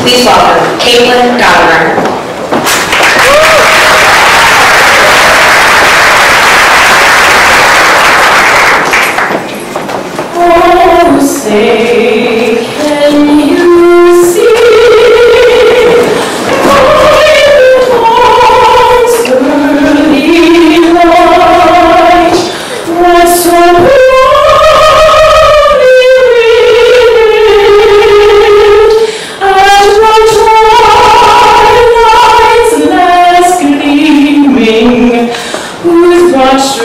Please welcome Caitlin Gallagher. Oh, say, can you see the early light? What's so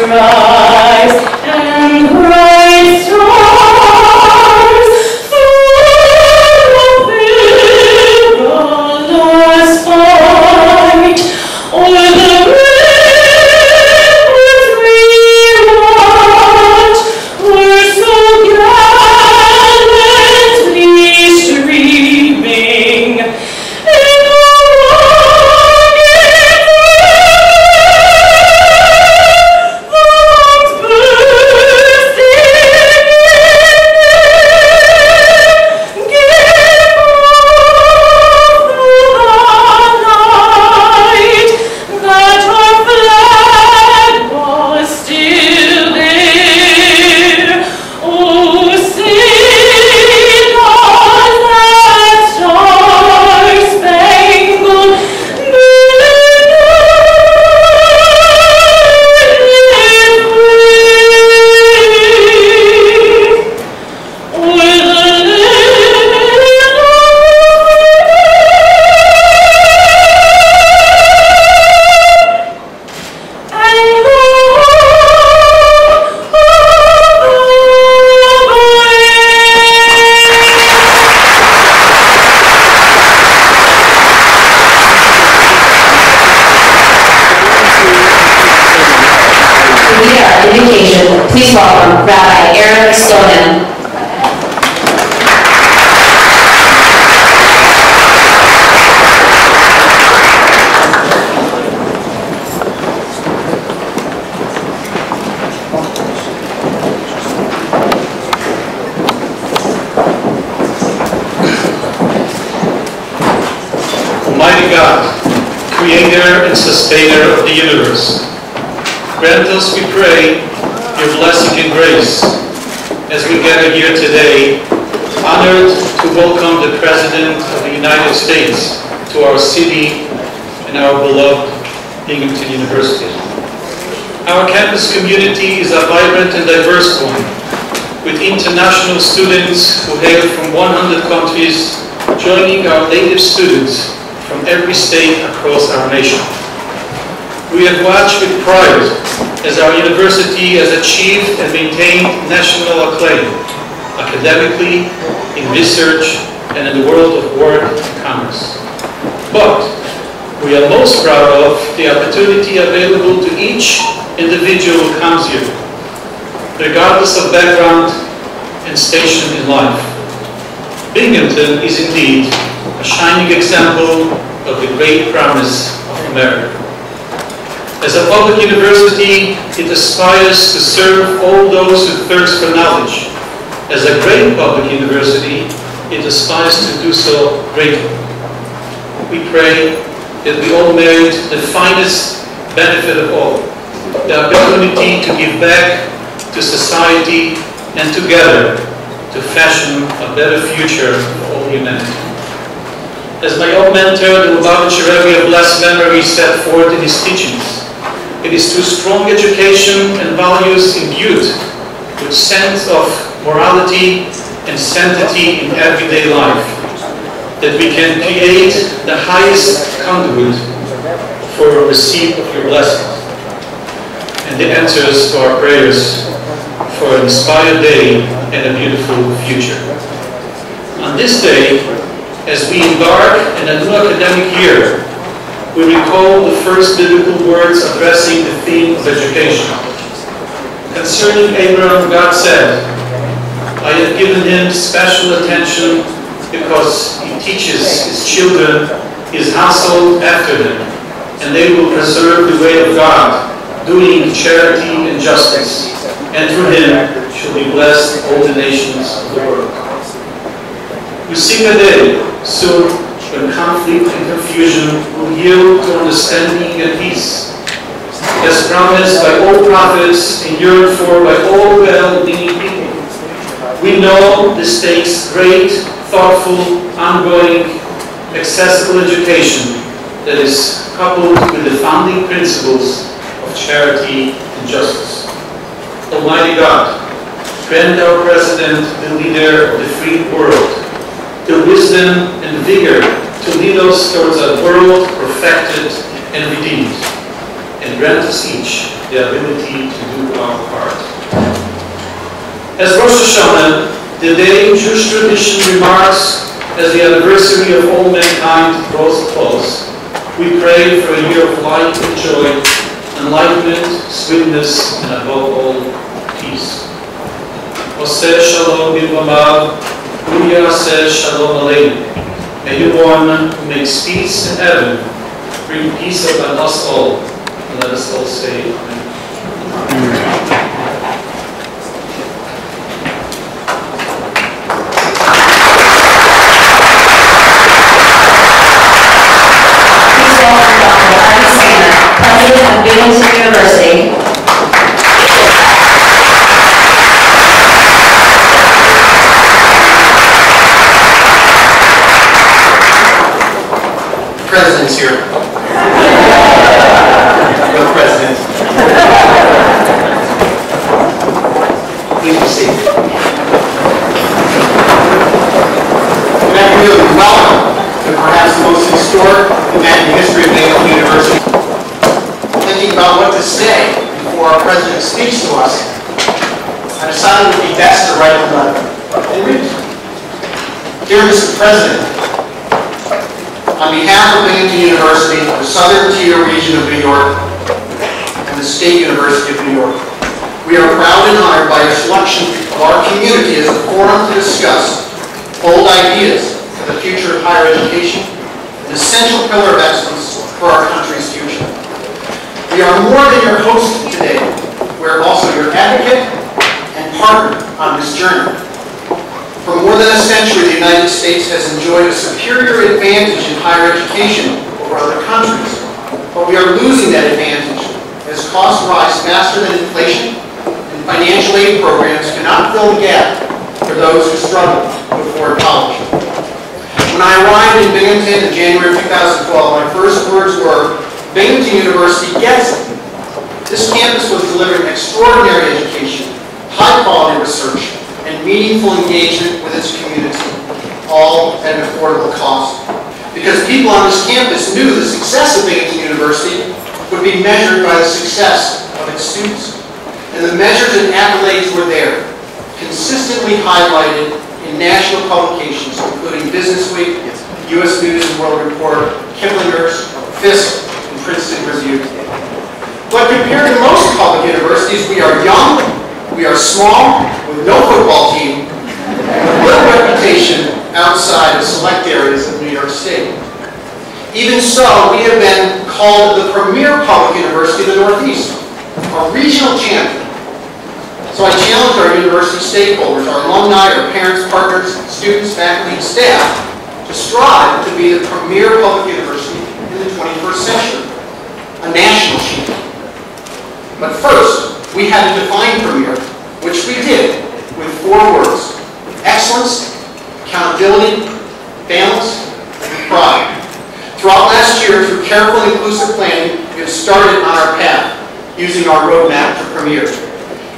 rise and bright stars through the perilous fight, o'er the rivers we watch, were so gallantly streaming. Please welcome Rabbi Eric Stonen. Almighty God, creator and sustainer of the universe, grant us, we pray, your blessing and grace as we gather here today, honored to welcome the President of the United States to our city and our beloved Binghamton University. Our campus community is a vibrant and diverse one, with international students who hail from 100 countries, joining our native students from every state across our nation. We have watched with pride as our university has achieved and maintained national acclaim, academically, in research, and in the world of work and commerce. But we are most proud of the opportunity available to each individual who comes here, regardless of background and station in life. Binghamton is indeed a shining example of the great promise of America. As a public university, it aspires to serve all those who thirst for knowledge. As a great public university, it aspires to do so greatly. We pray that we all merit the finest benefit of all, the opportunity to give back to society and together to fashion a better future for all humanity. As my old mentor, the Lubavitcher Rebbe of blessed memory, set forth in his teachings, it is through strong education and values imbued with sense of morality and sanctity in everyday life that we can create the highest conduit for a receipt of your blessings and the answers to our prayers for an inspired day and a beautiful future. On this day, as we embark in a new academic year, we recall the first biblical words addressing the theme of education. Concerning Abraham, God said, I have given him special attention because he teaches his children, his household after him, and they will preserve the way of God, doing charity and justice, and through him shall be blessed all the nations of the world. We sing a day soon when conflict and confusion will yield to understanding and peace. As promised by all prophets and yearned for by all well-meaning people. We know this takes great, thoughtful, ongoing, accessible education that is coupled with the founding principles of charity and justice. Almighty God, grant our President, the leader of the free world, the wisdom and vigor to lead us towards a world perfected and redeemed, and grant us each the ability to do our part. As Rosh Hashanah, the day Jewish tradition remarks as the anniversary of all mankind draws a close, we pray for a year of light and joy, enlightenment, sweetness, and above all, peace. Oseh Shalom B'Vamav, Yaseh Shalom Aleinu. May the one who makes peace in heaven bring peace upon us all. And let us all say Amen. President of Binghamton University. President's here. No president. Please be seated. Good afternoon and welcome to perhaps the most historic event in the history of Binghamton University. Thinking about what to say before our president speaks to us, I decided it would be best to write a letter and read it. Dear Mr. President, on behalf of Binghamton University, the Southern Tier region of New York, and the State University of New York, we are proud and honored by your selection of our community as a forum to discuss bold ideas for the future of higher education, an essential pillar of excellence for our country's future. We are more than your host today. We are also your advocate and partner on this journey. For more than a century, the United States has enjoyed a superior advantage in higher education over other countries. But we are losing that advantage as costs rise faster than inflation, and financial aid programs cannot fill the gap for those who struggle to afford college. When I arrived in Binghamton in January of 2012, my first words were, Binghamton University gets it. This campus was delivering extraordinary education, high-quality research, and meaningful engagement with its community, all at an affordable cost. Because people on this campus knew the success of Binghamton University would be measured by the success of its students. And the measures and accolades were there, consistently highlighted in national publications, including Business Week, U.S. News and World Report, Kiplinger's, Fisk, and Princeton Review. But compared to most public universities, we are young, we are small, with no football team, with little reputation outside of select areas of New York State. Even so, we have been called the premier public university in the Northeast, a regional champion. So I challenge our university stakeholders, our alumni, our parents, partners, students, faculty, and staff to strive to be the premier public university in the 21st century, a national champion. But first, we had to define premier, which we did with 4 words: excellence, accountability, balance, and pride. Throughout last year, through careful and inclusive planning, we have started on our path using our roadmap to premier.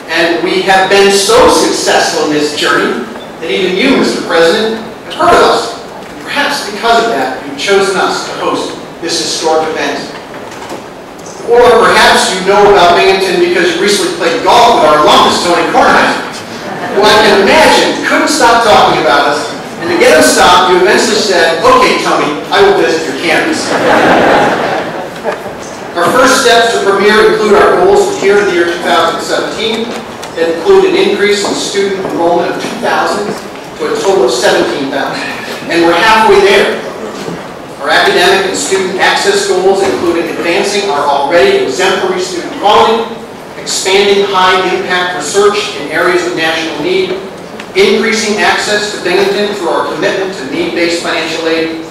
And we have been so successful in this journey that even you, Mr. President, have heard of us. And perhaps because of that, you've chosen us to host this historic event. Or perhaps you know about Binghamton because you recently played golf with our alumnus, Tony Kornheiser, who I can imagine couldn't stop talking about us. And to get him stopped, you eventually said, okay, Tony, I will visit your campus. Our first steps to premier include our goals for here in the year 2017 that include an increase in student enrollment of 2,000 to a total of 17,000. And we're halfway there. Our academic and student access goals, including advancing our already exemplary student quality, expanding high-impact research in areas of national need, increasing access to Binghamton through our commitment to need-based financial aid,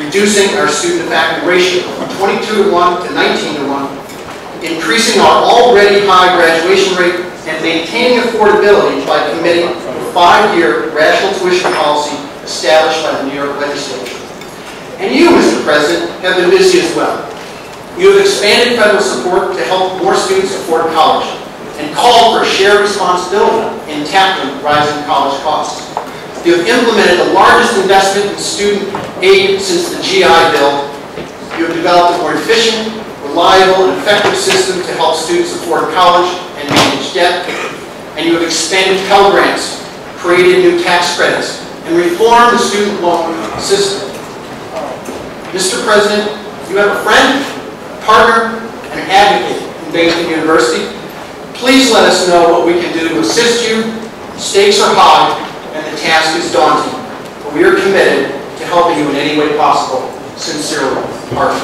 reducing our student-to-faculty ratio from 22:1 to 19:1, increasing our already high graduation rate, and maintaining affordability by committing to a 5-year rational tuition policy established by the New York legislature. And you, Mr. President, have been busy as well. You have expanded federal support to help more students afford college and called for shared responsibility in tackling rising college costs. You have implemented the largest investment in student aid since the GI Bill. You have developed a more efficient, reliable, and effective system to help students afford college and manage debt. And you have expanded Pell Grants, created new tax credits, and reformed the student loan system. Mr. President, you have a friend, a partner, and an advocate in Binghamton University. Please let us know what we can do to assist you. The stakes are high, and the task is daunting. But we are committed to helping you in any way possible. Sincerely, Harvey.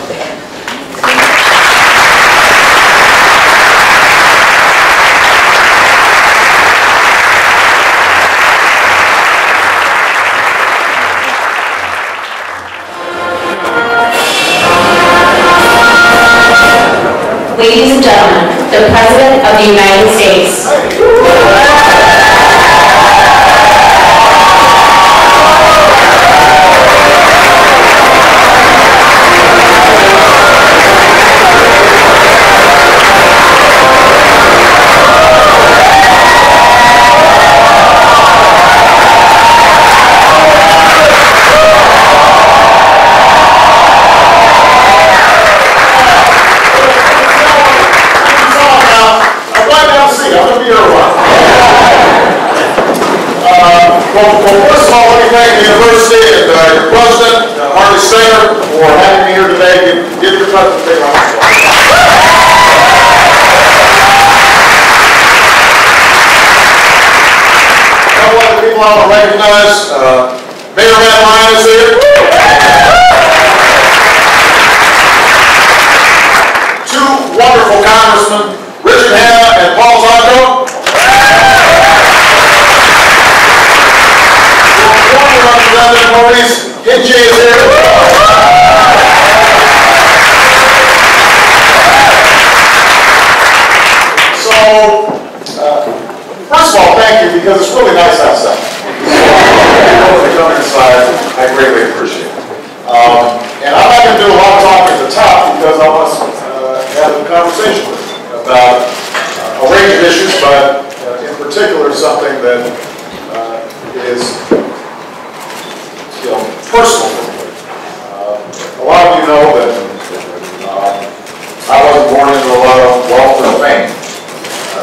Ladies and gentlemen, the President of the United States. Well, first of all, let me thank the university and your president, Harvey Singer, for having me here today. Give your president a big round of applause. A couple other people I want to recognize. Mayor Matt Ryan is here. Two wonderful congressmen, Richard Hanna and Paul Zarco. Representative Maurice Hinchey is here. So, first of all, thank you, because it's really nice outside. So, coming inside, I greatly appreciate it. And I'm not going to do a lot of talking at the top because I want to have a conversation with you about a range of issues, but in particular something that is personal for me. A lot of you know that I wasn't born into a lot of wealth or fame.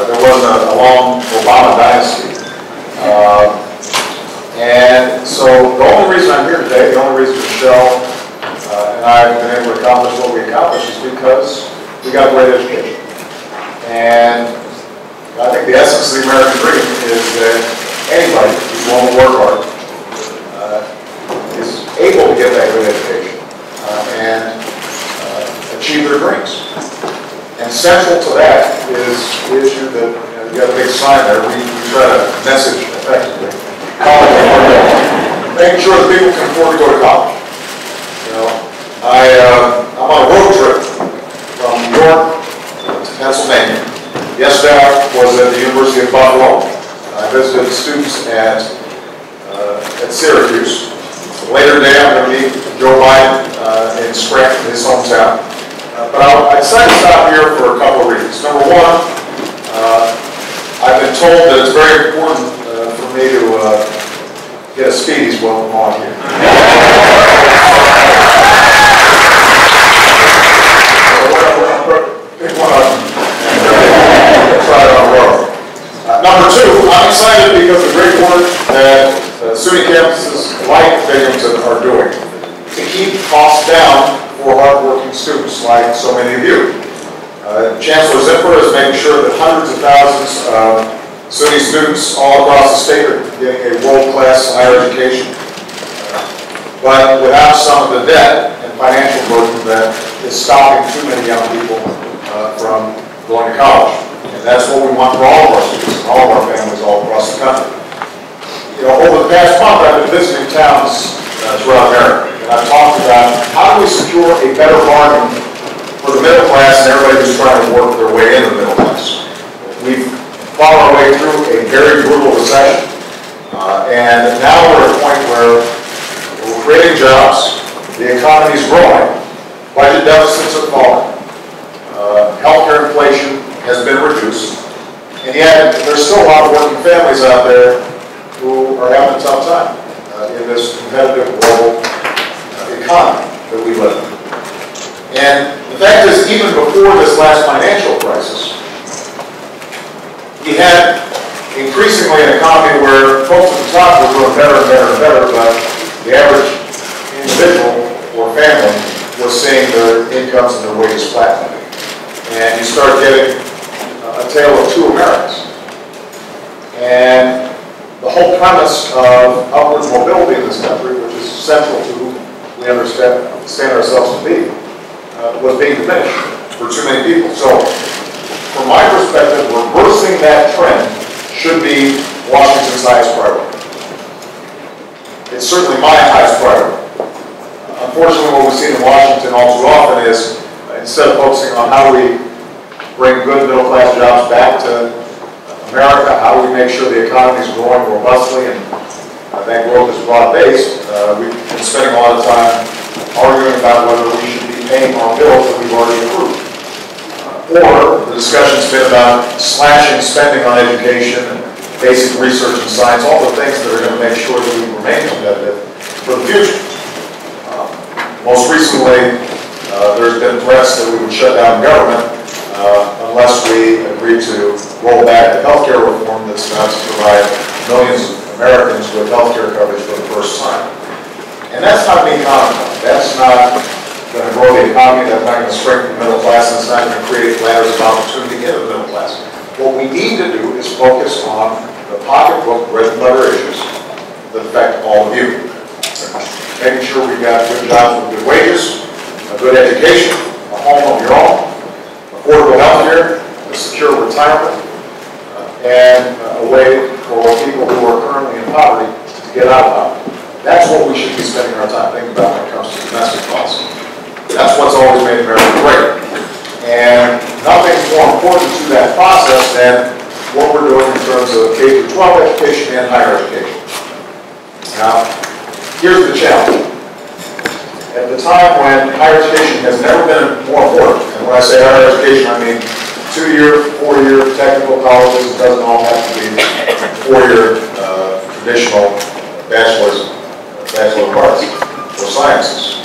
There wasn't a long Obama dynasty. And so the only reason I'm here today, the only reason Michelle and I have been able to accomplish what we accomplished is because we got a great education. And I think the essence of the American dream is that anybody who's willing to work hard is able to get that good education and achieve their dreams. And central to that is the issue that you have a big sign there. We try to message effectively. College affordability. Making sure that people can afford to go to college. You know, I'm on a road trip from New York to Pennsylvania. Yesterday I was at the University of Buffalo. I visited students at Syracuse. Later today, I'm going to meet Joe Biden in Scranton, his hometown. But I decided to stop here for a couple of reasons. Number one, I've been told that it's very important for me to get a Speedies while I'm on here. Pick one up and try it on the road. Number two, I'm excited because of the great work that SUNY campuses like Binghamton are doing to keep costs down for hardworking students like so many of you. Chancellor Zipper is making sure that hundreds of thousands of SUNY students all across the state are getting a world-class higher education, but without some of the debt and financial burden that is stopping too many young people from going to college. And that's what we want for all of our students and all of our families all across the country. You know, over the past month, I've been visiting towns throughout America, and I've talked about better bargain for the middle class and everybody who's trying to work their way into the middle class. We've fought our way through a very brutal recession, and now we're at a point where we're creating jobs, the economy's growing, budget deficits are falling, healthcare inflation has been reduced, and yet there's still a lot of working families out there who are having a tough time in this competitive global economy that we live in. And the fact is, even before this last financial crisis, we had increasingly an economy where folks at the top were doing better and better and better, but the average individual or family was seeing their incomes and their wages flattening. And you start getting a tale of two Americas. And the whole premise of upward mobility in this country, which is central to who we understand ourselves to be, was being diminished for too many people. So, from my perspective, reversing that trend should be Washington's highest priority. It's certainly my highest priority. Unfortunately, what we've seen in Washington all too often is, instead of focusing on how we bring good middle-class jobs back to America, how we make sure the economy is growing robustly and that growth is broad-based, we've been spending a lot of time arguing about whether we should be paying our bills that we've already approved. Or the discussion's been about slashing spending on education and basic research and science, all the things that are going to make sure that we remain competitive for the future. Most recently, there's been threats that we would shut down government unless we agree to roll back the healthcare reform that's about to provide millions of Americans with healthcare coverage for the first time. And that's not an economy. That's not going to grow the economy, that's not going to strengthen the middle class, and it's not going to create ladders of opportunity into the middle class. What we need to do is focus on the pocketbook, bread and butter issues that affect all of you. Making sure we've got good jobs with good wages, a good education, a home of your own, affordable health care, a secure retirement, and a way for people who are currently in poverty to get out of poverty. That's what we should be spending our time thinking about when it comes to domestic policy. That's what's always made America great. And nothing's more important to that process than what we're doing in terms of K-12 education and higher education. Now, here's the challenge. At the time when higher education has never been more important, and when I say higher education, I mean 2-year, 4-year technical colleges. It doesn't all have to be 4-year traditional bachelor of arts or sciences.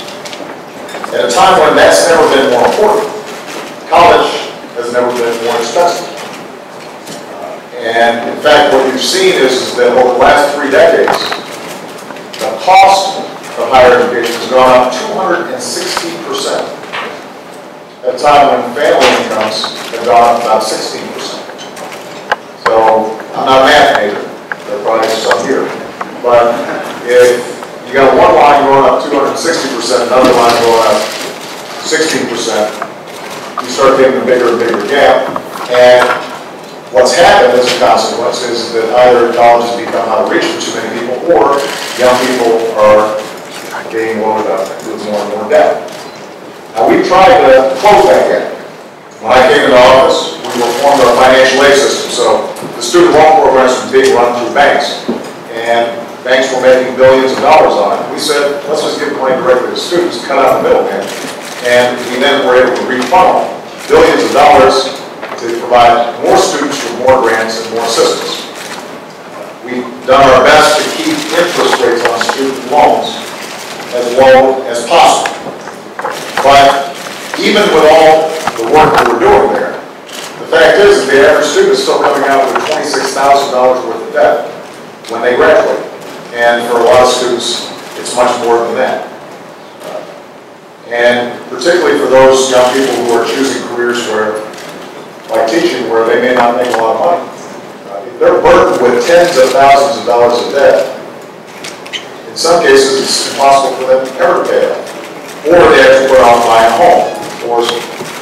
At a time when that's never been more important, college has never been more expensive. And in fact, what you've seen is that over the last 3 decades, the cost of higher education has gone up 260%. At a time when family incomes have gone up about 16%. So, I'm not a math major, there are probably some here, but if you got one line going up 260%, another line going up 16%, you start getting a bigger and bigger gap, and what's happened as a consequence is that either colleges become out of reach for too many people, or young people are being loaded up with more and more debt. Now, we've tried to close that gap. When I came into office, we reformed our financial aid system, so the student loan programs were being run through banks, and banks were making billions of dollars on it. We said, let's just give money directly to students, cut out the middleman, and we then were able to refunnel billions of dollars to provide more students with more grants and more assistance. We've done our best to keep interest rates on student loans as low as possible. But even with all the work that we're doing there, the fact is that the average student is still coming out with $26,000 worth of debt when they graduate. And for a lot of students, it's much more than that. And particularly for those young people who are choosing careers where, like teaching, where they may not make a lot of money. If they're burdened with tens of thousands of dollars of debt, in some cases it's impossible for them ever to pay it off. Or they have to put off buying a home, or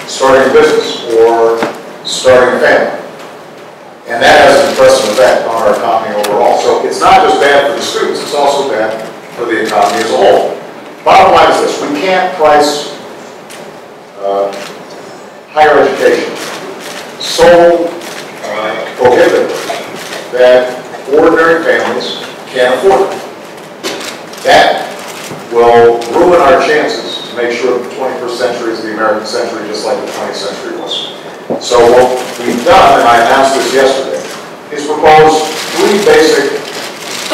starting a business, or starting a family. And that has an impressive effect on our economy overall. So it's not just bad for the students, it's also bad for the economy as a whole. Bottom line is this: we can't price higher education so prohibitive that ordinary families can't afford it. That will ruin our chances to make sure the 21st century is the American century just like the 20th century was. So what we've done, and I announced this yesterday, is propose 3 basic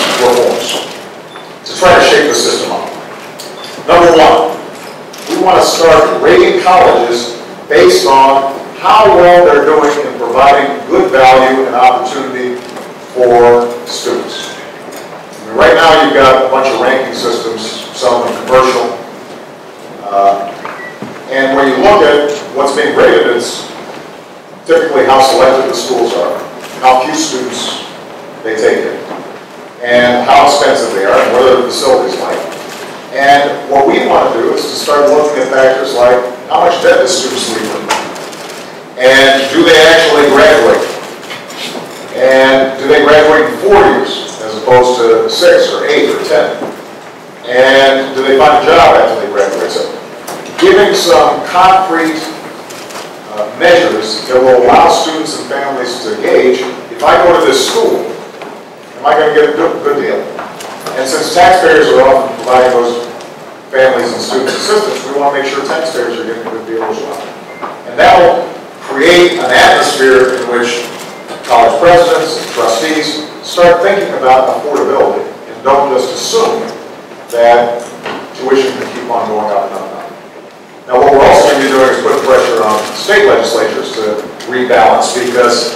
reforms to try to shake the system up. Number 1, we want to start rating colleges based on how well they're doing in providing good value and opportunity for students. I mean, right now you've got a bunch of ranking systems, some of them commercial, and when you look at what's being rated, it's typically how selective the schools are, how few students they take in, and how expensive they are, and what are the facilities like. And what we want to do is to start looking at factors like how much debt do students leave with, and do they actually graduate, and do they graduate in 4 years as opposed to 6 or 8 or 10, and do they find a job after they graduate. So giving some concrete measures that will allow students and families to gauge, if I go to this school, am I going to get a good deal? And since taxpayers are often providing those families and students assistance, we want to make sure taxpayers are getting a good deal as well. And that will create an atmosphere in which college presidents and trustees start thinking about affordability and don't just assume that tuition can keep on going up and up and up. Now what we're also going to be doing is putting pressure on state legislatures to rebalance, because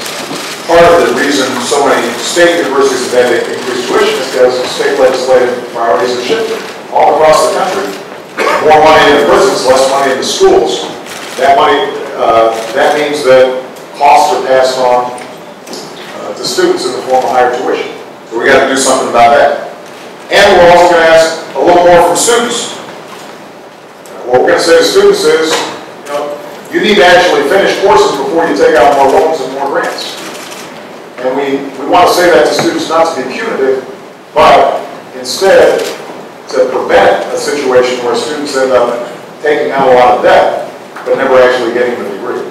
part of the reason so many state universities have had to increase tuition is because state legislative priorities are shifting all across the country. More money in the prisons, less money in the schools. That money, that means that costs are passed on to students in the form of higher tuition. So we got to do something about that. And we're also going to ask a little more from students. What we're going to say to students is, you need to actually finish courses before you take out more loans and more grants. And we want to say that to students not to be punitive, but instead to prevent a situation where students end up taking out a lot of debt, but never actually getting the degree,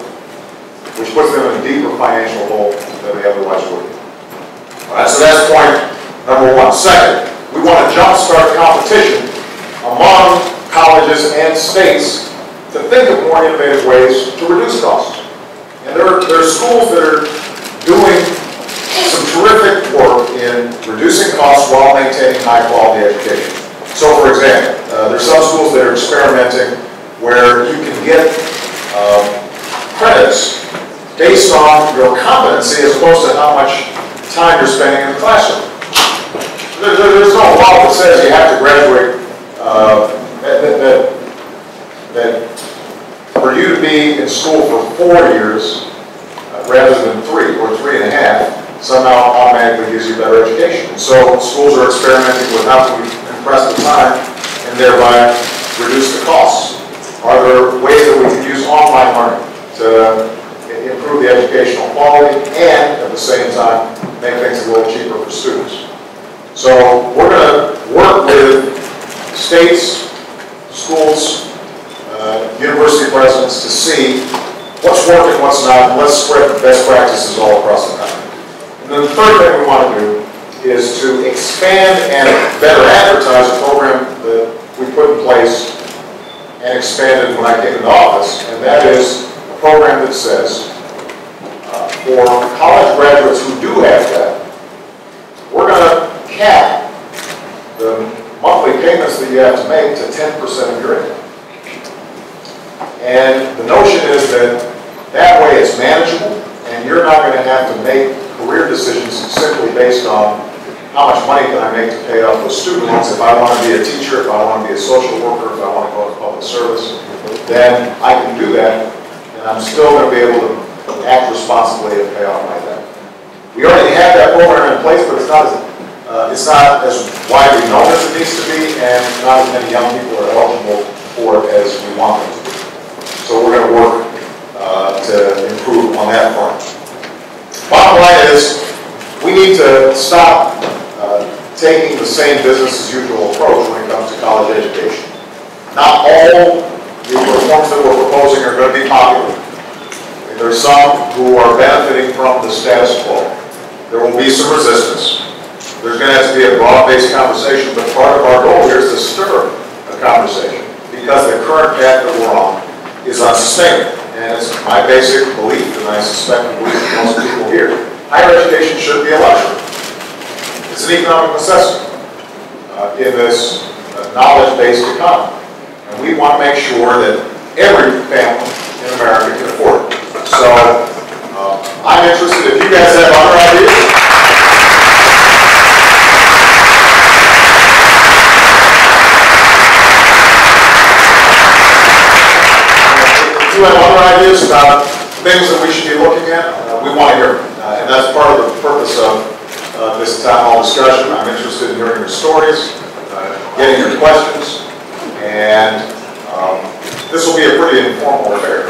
which puts them in a deeper financial hole than they otherwise would. All right, so that's point number 1. Second, we want to jumpstart competition among colleges and states to think of more innovative ways to reduce costs. And there are schools that are doing some terrific work in reducing costs while maintaining high quality education. So for example, there's some schools that are experimenting where you can get credits based on your competency as opposed to how much time you're spending in the classroom. There's no law that says you have to graduate, that for you to be in school for 4 years rather than 3 or 3.5 somehow automatically gives you better education. So schools are experimenting with how to compress the time and thereby reduce the costs. Are there ways that we can use online learning to improve the educational quality and at the same time make things a little cheaper for students? So we're going to work with states, schools, university presidents to see what's working, what's not, and let's spread best practices all across the country. And then the third thing we want to do is to expand and better advertise a program that we put in place and expanded when I came into office, and that is a program that says for college graduates who do have debt, we're going to cap the monthly payments that you have to make to 10% of your income. And the notion is that way it's manageable, and you're not going to have to make career decisions simply based on how much money can I make to pay off those student loans. If I want to be a teacher, if I want to be a social worker, if I want to go into public service, then I can do that, and I'm still going to be able to act responsibly and pay off my debt. We already have that program in place, but it's not as widely known as it needs to be, and not as many young people are eligible for it as we want them to be. So we're going to work to improve on that front. Bottom line is, we need to stop taking the same business as usual approach when it comes to college education. Not all the reforms that we're proposing are going to be popular. There's some who are benefiting from the status quo. There will be some resistance. There's going to have to be a broad-based conversation, but part of our goal here is to stir a conversation because the current path that we're on is unsustainable. And it's my basic belief, and I suspect the belief of most people here, higher education should be a luxury. It's an economic necessity in this knowledge-based economy. And we want to make sure that every family in America can afford it. So I'm interested if you guys have other ideas. If you have other ideas about things that we should be looking at, we want to hear them. And that's part of the purpose of this town hall discussion. I'm interested in hearing your stories, getting your questions, and this will be a pretty informal affair.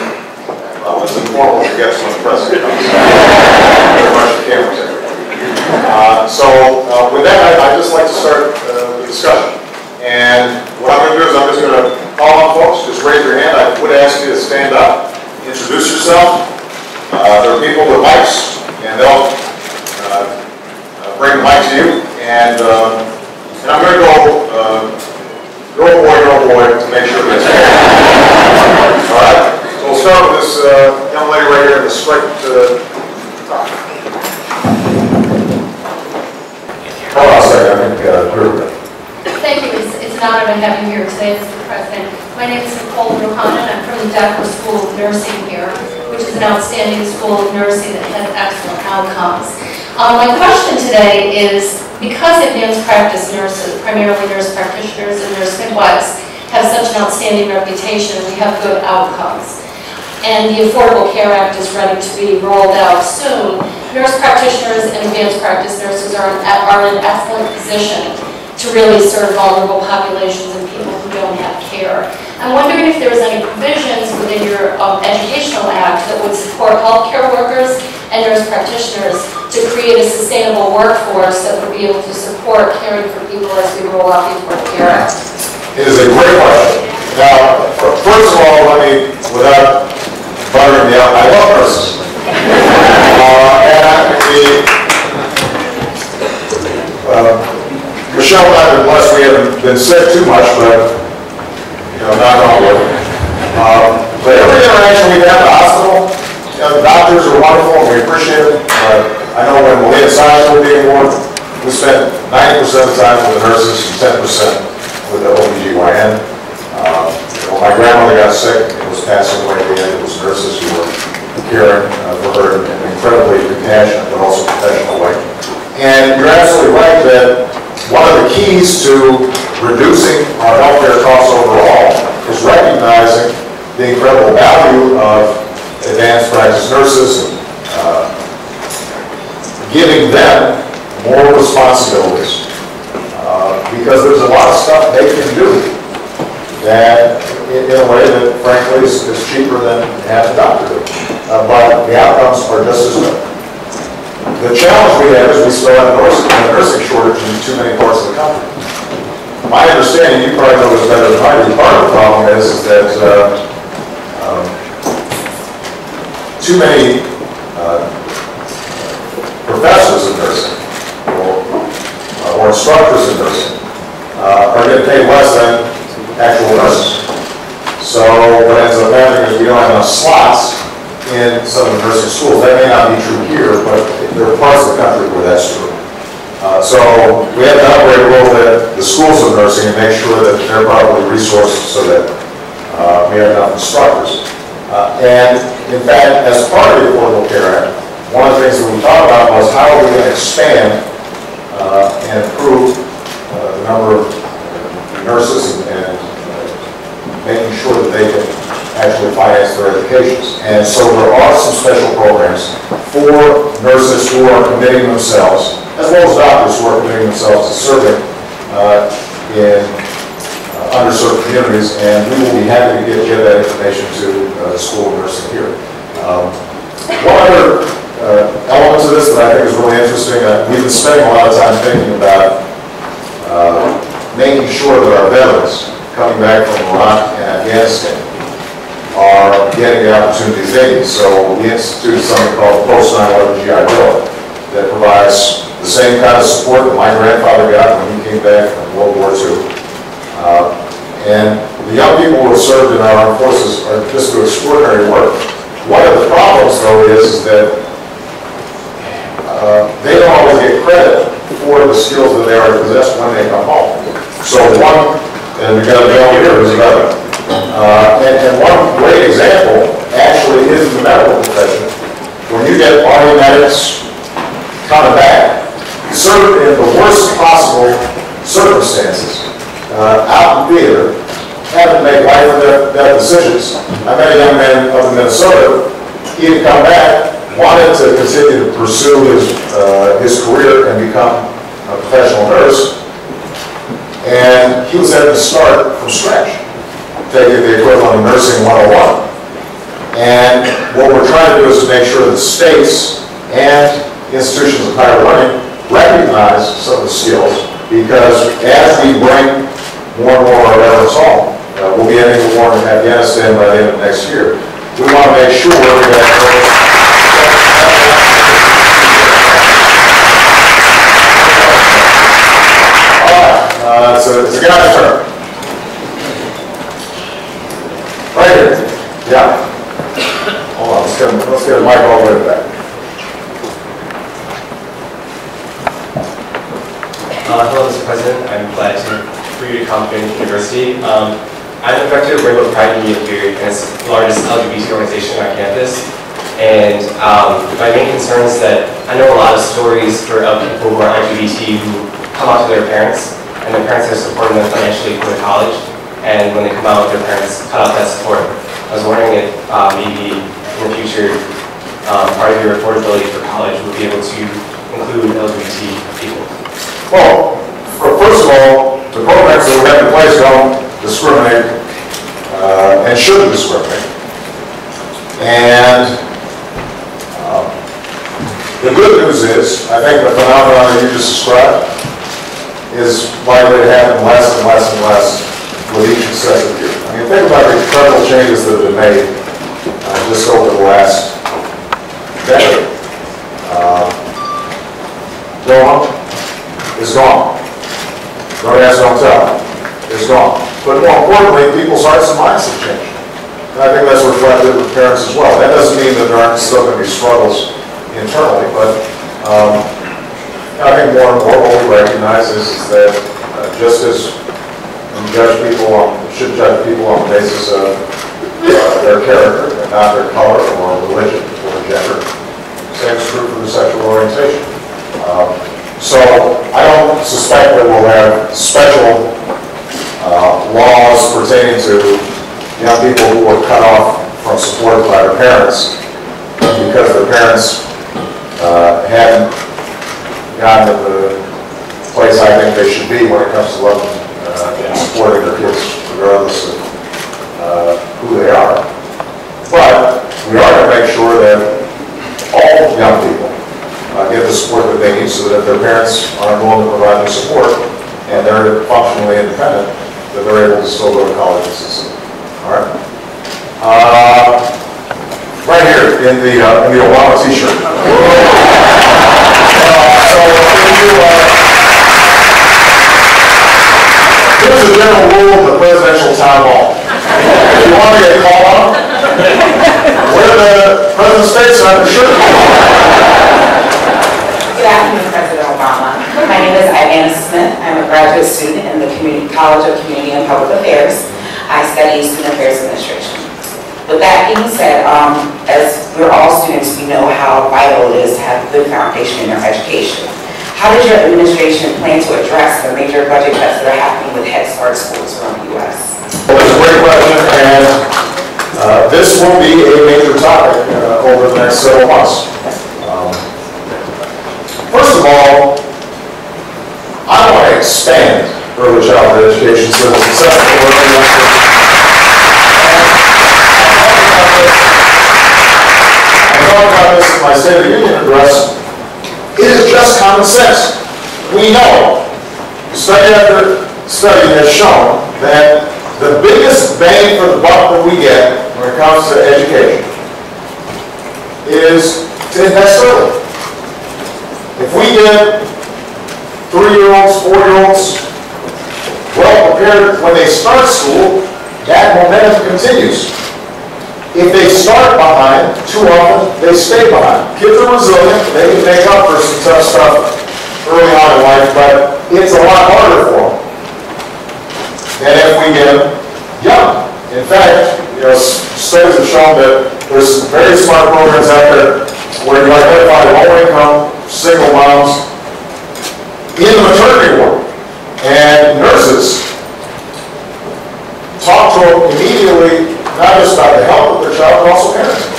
It's informal to get when the president comes. Very much the cameras everywhere. So with that, I'd just like to start the discussion. And what I'm going to do is I'm just going to call on folks. Just raise your hand. I would ask you to stand up, introduce yourself. There are people with mics, and they'll bring the mic to you. And I'm going to go girl, boy, to make sure that's fair. All right? So we'll start with this young lady right here in the striped top. Hold on a second, I think Thank you. It's an honor to have you here today, Mr. President. My name is Nicole Rohanan. I'm from the Decker School of Nursing here, which is an outstanding school of nursing that has excellent outcomes. My question today is, because advanced practice nurses, primarily nurse practitioners and nurse midwives, have such an outstanding reputation, we have good outcomes. And the Affordable Care Act is ready to be rolled out soon. Nurse practitioners and advanced practice nurses are in an excellent position to really serve vulnerable populations and people who don't have care. I'm wondering if there's any provisions within your educational act that would support healthcare workers and nurse practitioners to create a sustainable workforce that would be able to support caring for people as we roll out the Affordable Care Act. It is a great question. Now, first of all, let me, without buttering me up, I love nurses. Michelle and I have been blessed. We haven't been sick too much, but, knock on wood. But every interaction we've had at the hospital, the doctors are wonderful and we appreciate it. I know when we had signed with the award, we spent 90% of the time with the nurses and 10% with the OBGYN. When my grandmother got sick and was passing away at the end, it was nurses who were caring for her in an incredibly compassionate but also professional way. And you're absolutely right that one of the keys to reducing our healthcare costs overall is recognizing the incredible value of advanced practice nurses and giving them more responsibilities because there's a lot of stuff they can do that in a way that frankly is cheaper than having a doctor do. But the outcomes are just as good. The challenge we have is we still have a nursing shortage in too many parts of the country. My understanding, you probably know this better than I do, part of the problem is that too many professors in nursing or instructors in nursing are getting paid less than actual nurses. So what ends up happening is we don't have enough slots in some of the nursing schools. That may not be true here, but there are parts of the country where that's true. So we have to upgrade a little bit the schools of nursing and make sure that they're properly resourced so that we have enough instructors. And in fact, as part of the Affordable Care Act, one of the things that we talked about was how are we going to expand and improve the number of nurses and making sure that they can actually finance their educations. And so there are some special programs for nurses who are committing themselves, as well as doctors who are committing themselves to serving in underserved communities, and we will be happy to give that information to the School of Nursing here. One other element to this that I think is really interesting, we've been spending a lot of time thinking about making sure that our veterans coming back from Iraq and Afghanistan are getting the opportunities they need. So we instituted something called Post 9/11 GI Bill that provides the same kind of support that my grandfather got when he came back from World War II. And the young people who are served in our armed forces are just doing extraordinary work. One of the problems, though, is that they don't always get credit for the skills that they already possess when they come home. So one, and we got a bill here, there's another. And one great example actually is the medical profession. When you get Army medics coming back, served in the worst possible circumstances, out in theater, having to make life or death decisions. I met a young man up in Minnesota. He had come back, wanted to continue to pursue his career and become a professional nurse, and he was having to start from scratch, taking the equivalent of Nursing 101. And what we're trying to do is to make sure that states and institutions of higher learning recognize some of the skills, because as we bring more and more of our veterans home, we'll be ending the war in Afghanistan by the end of next year. We want to make sure that it's a guy's turn. Right here. Yeah. Hold on, let's get a mic all the way back. Hello, Mr. President. I'm glad for you to come to Binghamton University. I'm the director of Rainbow Pride Media Theory, and it's the largest LGBT organization on campus. And my main concern is that I know a lot of stories of people who are LGBT who come out to their parents, and their parents are supporting them financially for college. And when they come out, their parents cut off that support. I was wondering if maybe in the future, part of your affordability for college will be able to include LGBT people. Well, first of all, the programs that we have in place don't discriminate and shouldn't discriminate. And the good news is, I think the phenomenon that you just described is likely to happen less and less and less with each successive year. I mean, think about the incredible changes that have been made just over the last decade. Go on. Is gone. Don't ask, don't tell. It's gone. But more importantly, people's hearts and minds have changed. And I think that's reflected with parents as well. That doesn't mean that there aren't still going to be struggles internally, but I think more and more what we recognize is that just as we should judge people on the basis of their character and not their color or religion or gender, same is true for their sexual orientation. So I don't suspect that we'll have special laws pertaining to young people who were cut off from support by their parents because their parents hadn't gotten to the place I think they should be when it comes to loving and supporting their kids regardless of who they are. But we are going to make sure that all young people get the support that they need so that if their parents aren't willing to provide their support and they're functionally independent, that they're able to still go to college and succeed. All right? Right here in the Obama t-shirt. Here's the general rule of the presidential town hall. If you want to get called on, wear the president's face on your shirt. Good afternoon, President Obama. My name is Ivanna Smith. I'm a graduate student in the College of Community and Public Affairs. I study Student Affairs Administration. With that being said, as we're all students, we know how vital it is to have a good foundation in our education. How does your administration plan to address the major budget cuts that are happening with Head Start schools around the U.S.? Well, that's a great question, and this will be a major topic over the next several months. First of all, I want to expand early childhood education so that it's accessible for everyone. I talked about this in my State of the Union address. It is just common sense. We know, study after study has shown that the biggest bang for the buck that we get when it comes to comes to education is to invest early. If we get 3-year-olds, 4-year-olds well prepared when they start school, that momentum continues. If they start behind, too often they stay behind. Kids are resilient, they can make up for some tough stuff early on in life, but it's a lot harder for them than if we get them young. In fact, studies have shown that there's some very smart programs out there where you identify low-income, single moms in the maternity ward, and nurses talk to them immediately, not just about the health of their child, but also parenting,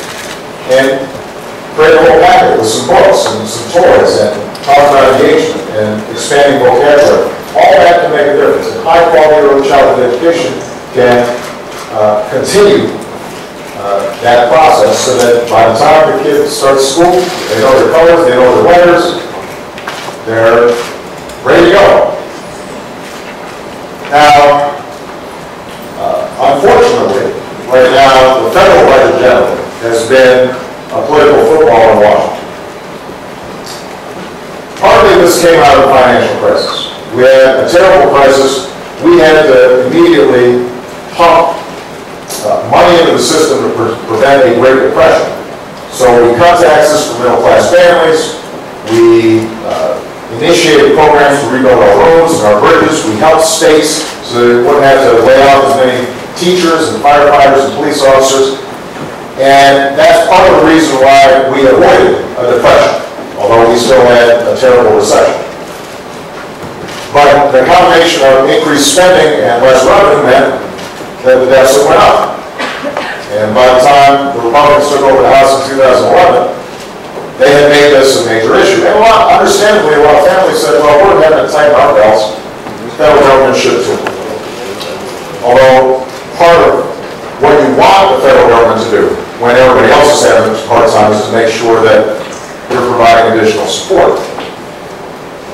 and create a whole packet with some books and some toys and talk about engagement and expanding vocabulary. All that can make a difference. And high-quality early childhood education can continue that process so that by the time the kids start school, they know their colors, they know their letters, they're ready to go. Now, unfortunately, right now, the federal budget generally has been a political football in Washington. Partly this came out of the financial crisis. We had a terrible crisis. We had to immediately pump money into the system to prevent a Great Depression. So we cut taxes for middle-class families. We initiated programs to rebuild our roads and our bridges. We helped states so they wouldn't have to lay off as many teachers and firefighters and police officers. And that's part of the reason why we avoided a depression, although we still had a terrible recession. But the combination of increased spending and less revenue meant that the deficit went up. And by the time the Republicans took over the House in 2011, they had made this a major issue. And understandably, a lot of families said, well, we're having to tighten our belts. The federal government should too. Although part of what you want the federal government to do when everybody else is having hard times is to make sure that you're providing additional support.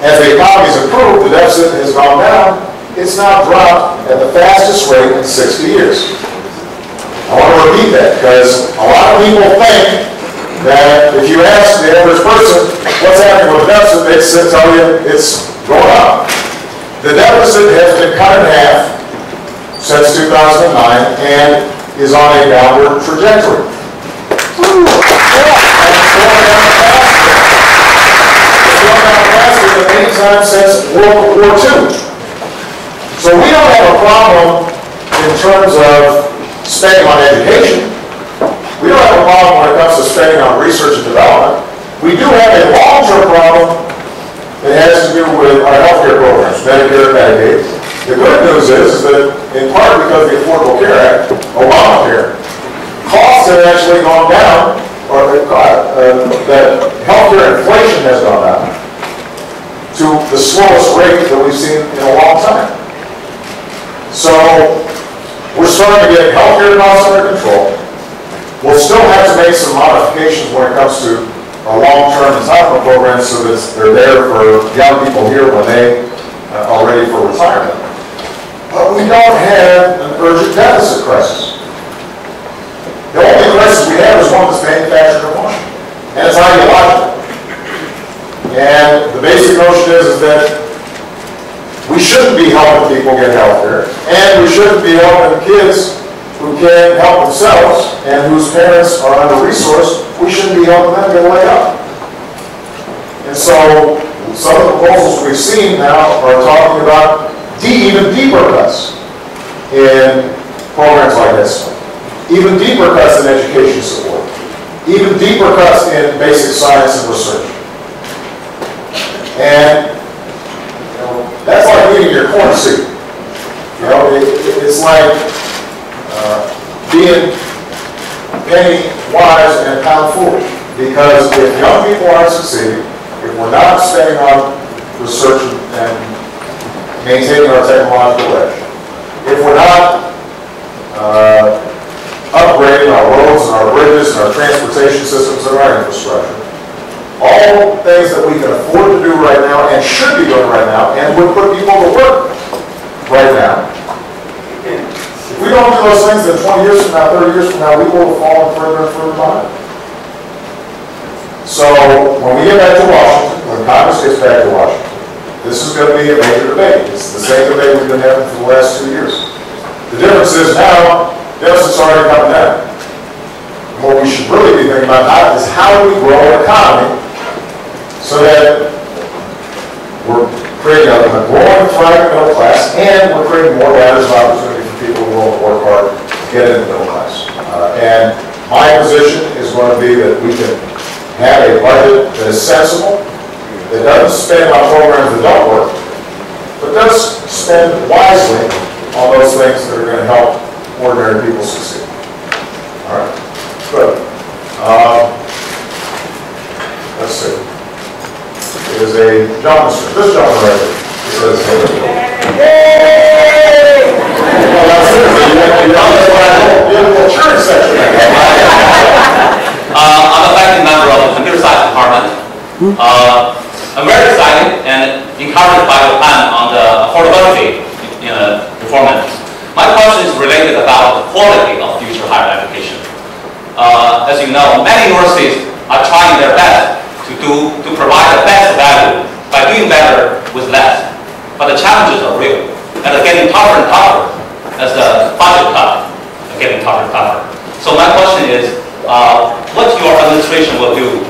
As the economy's improved, the deficit has gone down. It's now dropped at the fastest rate in 60 years. I want to repeat that because a lot of people think that if you ask the average person what's happening with the deficit, they tell you it's going up. The deficit has been cut in half since 2009 and is on a downward trajectory. Any time since World War II. So we don't have a problem in terms of spending on education. We don't have a problem when it comes to spending on research and development. We do have a long-term problem that has to do with our healthcare programs, Medicare and Medicaid. The good news is that, in part because of the Affordable Care Act, Obamacare, costs have actually gone down, or that healthcare inflation has gone down to the slowest rate that we've seen in a long time. So we're starting to get healthcare costs under control. We'll still have to make some modifications when it comes to our long-term entitlement programs so that they're there for young people here when they are ready for retirement. But we don't have an urgent deficit crisis. The only crisis we have is one that's manufactured in Washington, and it's ideological. And the basic notion is that we shouldn't be helping people get health care, and we shouldn't be helping kids who can't help themselves and whose parents are under-resourced. We shouldn't be helping them get laid up. And so some of the proposals we've seen now are talking about even deeper cuts in programs like this, even deeper cuts in education support, even deeper cuts in basic science and research. And that's like eating your corn soup. It's like being penny wise and pound foolish. Because if young people aren't succeeding, if we're not spending on research and maintaining our technological edge, if we're not upgrading our roads and our bridges and our transportation systems and our infrastructure, all things that we can afford to do right now and should be doing right now and would put people to work right now. If we we don't do those things, then 20 years from now, 30 years from now, we will have fallen further and further behind. So when we get back to Washington, when Congress gets back to Washington, this is going to be a major debate. It's the same debate we've been having for the last 2 years. The difference is now, deficit's already coming down. And what we should really be thinking about now is how do we grow an economy so that we're creating a growing, thriving middle class, and we're creating more matters of opportunity for people who will work hard to get into the middle class. And my position is going to be that we can have a budget that is sensible, that doesn't spend on programs that don't work, but does spend wisely on those things that are going to help ordinary people succeed. All right, good. Let's see. It is a gentleman, this gentleman right here. He says, "Yay!" Well, that's it. You have a church section. I'm a faculty member of the computer science department. I'm very excited and encouraged by the plan on the affordability reform. My question is related about the quality of future higher education. As you know, many universities are trying their best to provide the best value by doing better with less. But the challenges are real and they're getting tougher and tougher as the budget cuts are getting tougher and tougher. So my question is, what your administration will do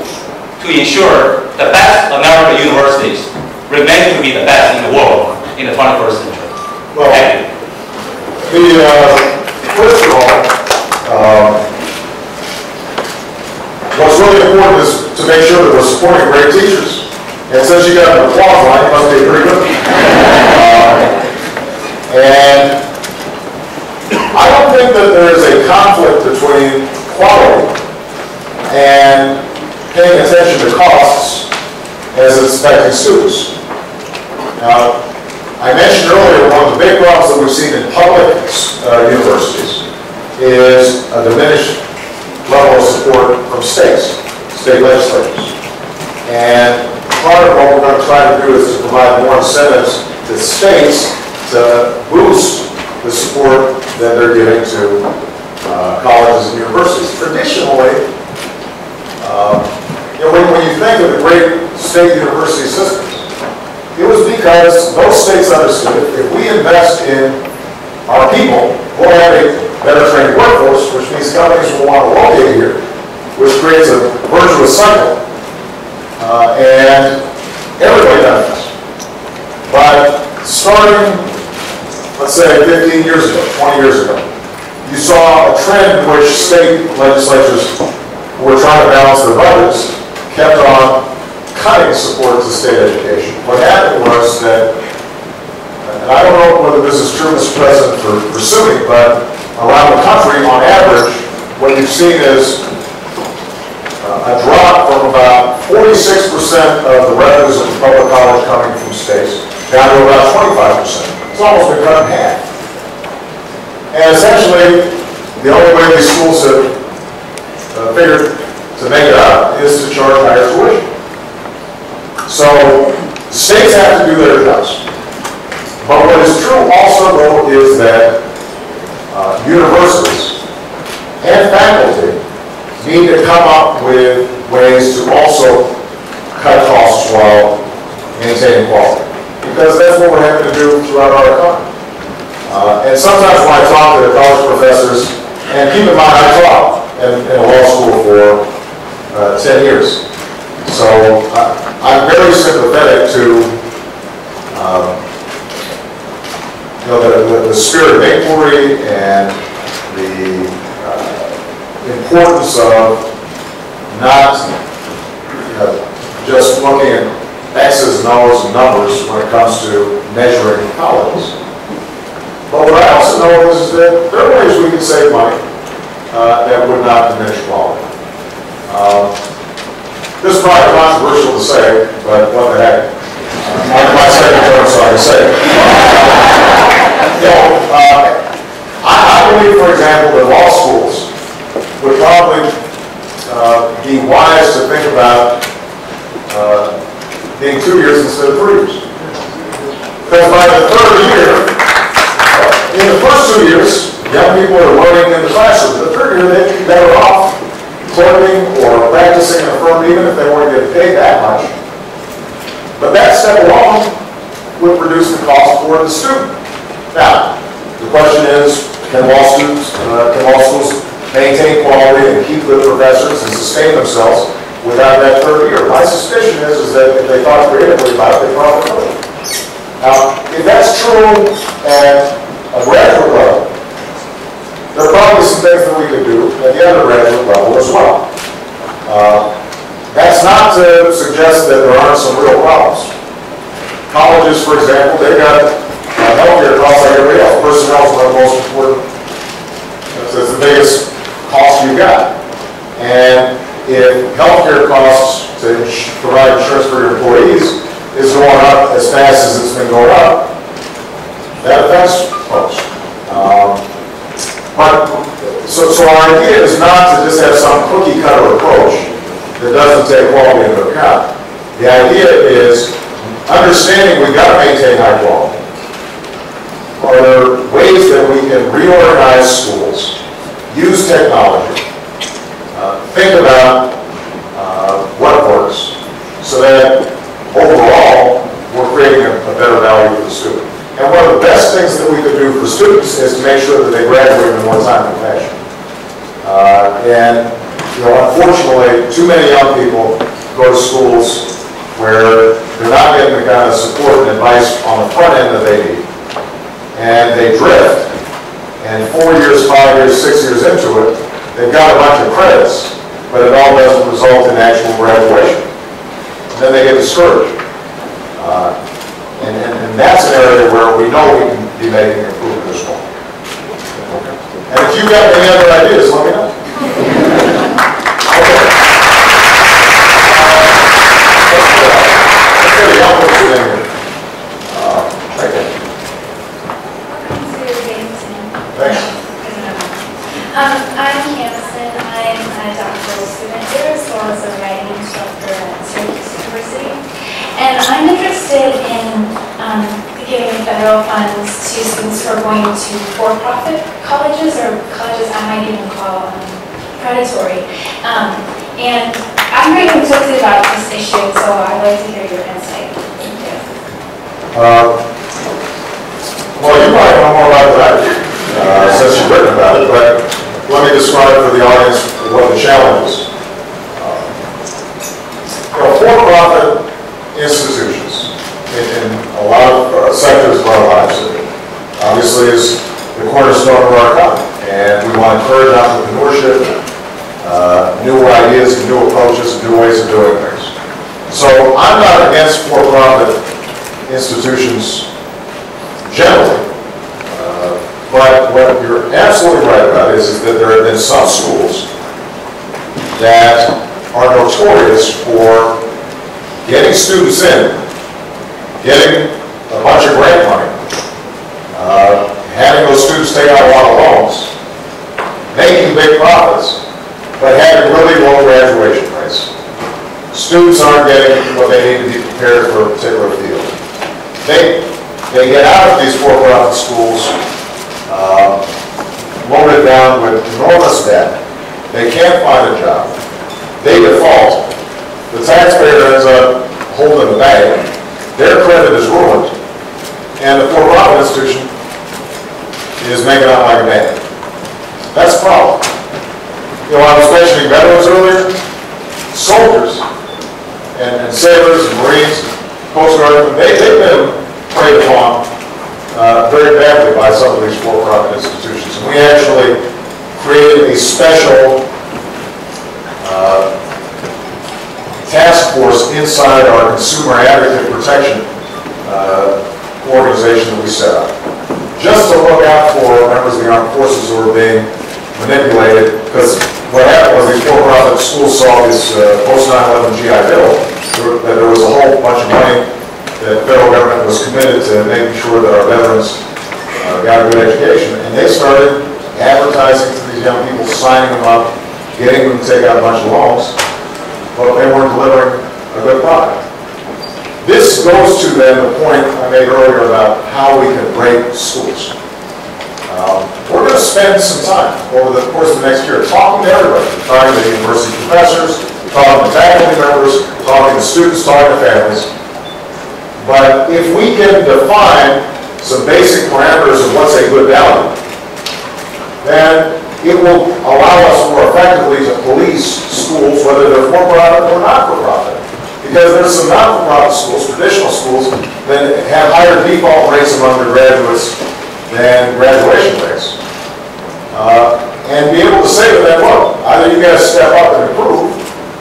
to ensure the best American universities remain to be the best in the world in the 21st century? Well, thank you. First of all, what's really important is to make sure that we're supporting great teachers. And since you got an applause line, you must be pretty good. And I don't think that there is a conflict between quality and paying attention to costs as it's affecting students. Now, I mentioned earlier one of the big problems that we've seen in public universities is a diminished level of support from state legislatures. And part of what we're going to try to do is to provide more incentives to states to boost the support that they're giving to colleges and universities. Traditionally, when you think of the great state university systems, it was because those states understood if we invest in our people, we'll have a better trained workforce, which means companies will want to locate here, which creates a virtuous cycle. And everybody benefits. But starting, let's say 15 years ago, 20 years ago, you saw a trend in which state legislatures who were trying to balance their budgets kept on cutting support to state education. What happened was that, and I don't know whether this is true, Mr. President, for SUNY, but around the country, on average, what you've seen is a drop from about 46% of the revenues of the public college coming from states down to about 25%. It's almost been cut in half. And essentially, the only way these schools have figured to make it up is to charge higher tuition. So states have to do their jobs. But what is true also, though, is that universities and faculty need to come up with ways to also cut costs while maintaining quality. Because that's what we're having to do throughout our economy. And sometimes when I talk to the college professors, and keep in mind I taught in a law school for 10 years. So I'm very sympathetic to the spirit of inquiry and the importance of not just looking at X's and O's and numbers when it comes to measuring colleges. But what I also know is that there are ways we can save money that would not diminish quality. This is probably controversial to say, but what the heck. My second term, so I can say it. I believe, for example, that law schools would probably be wise to think about being 2 years instead of 3 years. Because by the third year, in the first 2 years, young people are learning in the classroom. The third year, they'd be better off clerking or practicing in a firm, even if they weren't getting paid that much. But that step alone would reduce the cost for the student. Now, the question is, can law schools maintain quality and keep good professors and sustain themselves without that third year? My suspicion is that if they thought creatively about it, they probably would. Now, if that's true at a graduate level, there are probably some things that we could do at the undergraduate level as well. That's not to suggest that there aren't some real problems. Colleges, for example, they've got healthcare costs like everybody else. Personnel is one of the most important. It's the biggest cost you've got. And if healthcare costs to provide insurance for your employees is going up as fast as it's been going up, that affects folks. So our idea is not to just have some cookie cutter approach that doesn't take quality into account. The idea is understanding we've got to maintain high quality. Are there ways that we can reorganize schools, use technology, think about what works, so that overall we're creating a better value for the student. And one of the best things that we could do for students is to make sure that they graduate in a more timely fashion. And unfortunately, too many young people go to schools where they're not getting the kind of support and advice on the front end that they need. And they drift, and 4 years, 5 years, 6 years into it, they've got a bunch of credits, but it all doesn't result in actual graduation. And then they get discouraged. And that's an area where we know we can be making improvement as well. And if you've got any other ideas, let me know. Okay. Let's get a young person in here. Right there. Thanks. I'm Campson. I'm a doctoral student here as well as a writing instructor at Syracuse University. And I'm interested in giving federal funds to students who are going to for-profit colleges or colleges I might even call predatory. And I'm very conflicted about this issue, so I'd like to hear your insight. Thank you. Well, you might know more about that since you've written about it, but let me describe for the audience what the challenge is. For-profit institutions in a lot of sectors of our lives, obviously, is the cornerstone of our economy, and we want to encourage entrepreneurship, new ideas, new approaches, new ways of doing things. So I'm not against for-profit institutions generally, but what you're absolutely right about is that there have been some schools that are notorious for getting students in, getting a bunch of grant money, having those students take out a lot of loans, making big profits, but having really low graduation rates. Students aren't getting what they need to be prepared for a particular field. They get out of these for-profit schools loaded down with enormous debt. They can't find a job. They default. The taxpayer ends up holding the bag. Their credit is ruined, and the for-profit institution is making out like a man. That's a problem. I was mentioning veterans earlier. Soldiers and sailors and Marines, Coast Guard, they've been preyed upon very badly by some of these for-profit institutions. And we actually created a special task force inside our consumer advocate protection organization that we set up, just to look out for members of the armed forces who are being manipulated, because what happened was these for-profit schools saw this post-9/11 GI Bill, that there was a whole bunch of money that the federal government was committed to making sure that our veterans got a good education, and they started advertising to these young people, signing them up, getting them to take out a bunch of loans, but they weren't delivering a good product. This goes to then the point I made earlier about how we can break schools. We're going to spend some time over the course of the next year talking to everybody, talking to the university professors, talking to faculty members, talking to students, talking to families. But if we can define some basic parameters of what's a good value, then it will allow us more effectively to police schools, whether they're for-profit or not-for-profit. Because there's some not-for-profit schools, traditional schools, that have higher default rates among undergraduates than graduation rates. And be able to say to them, look, either you guys step up and improve,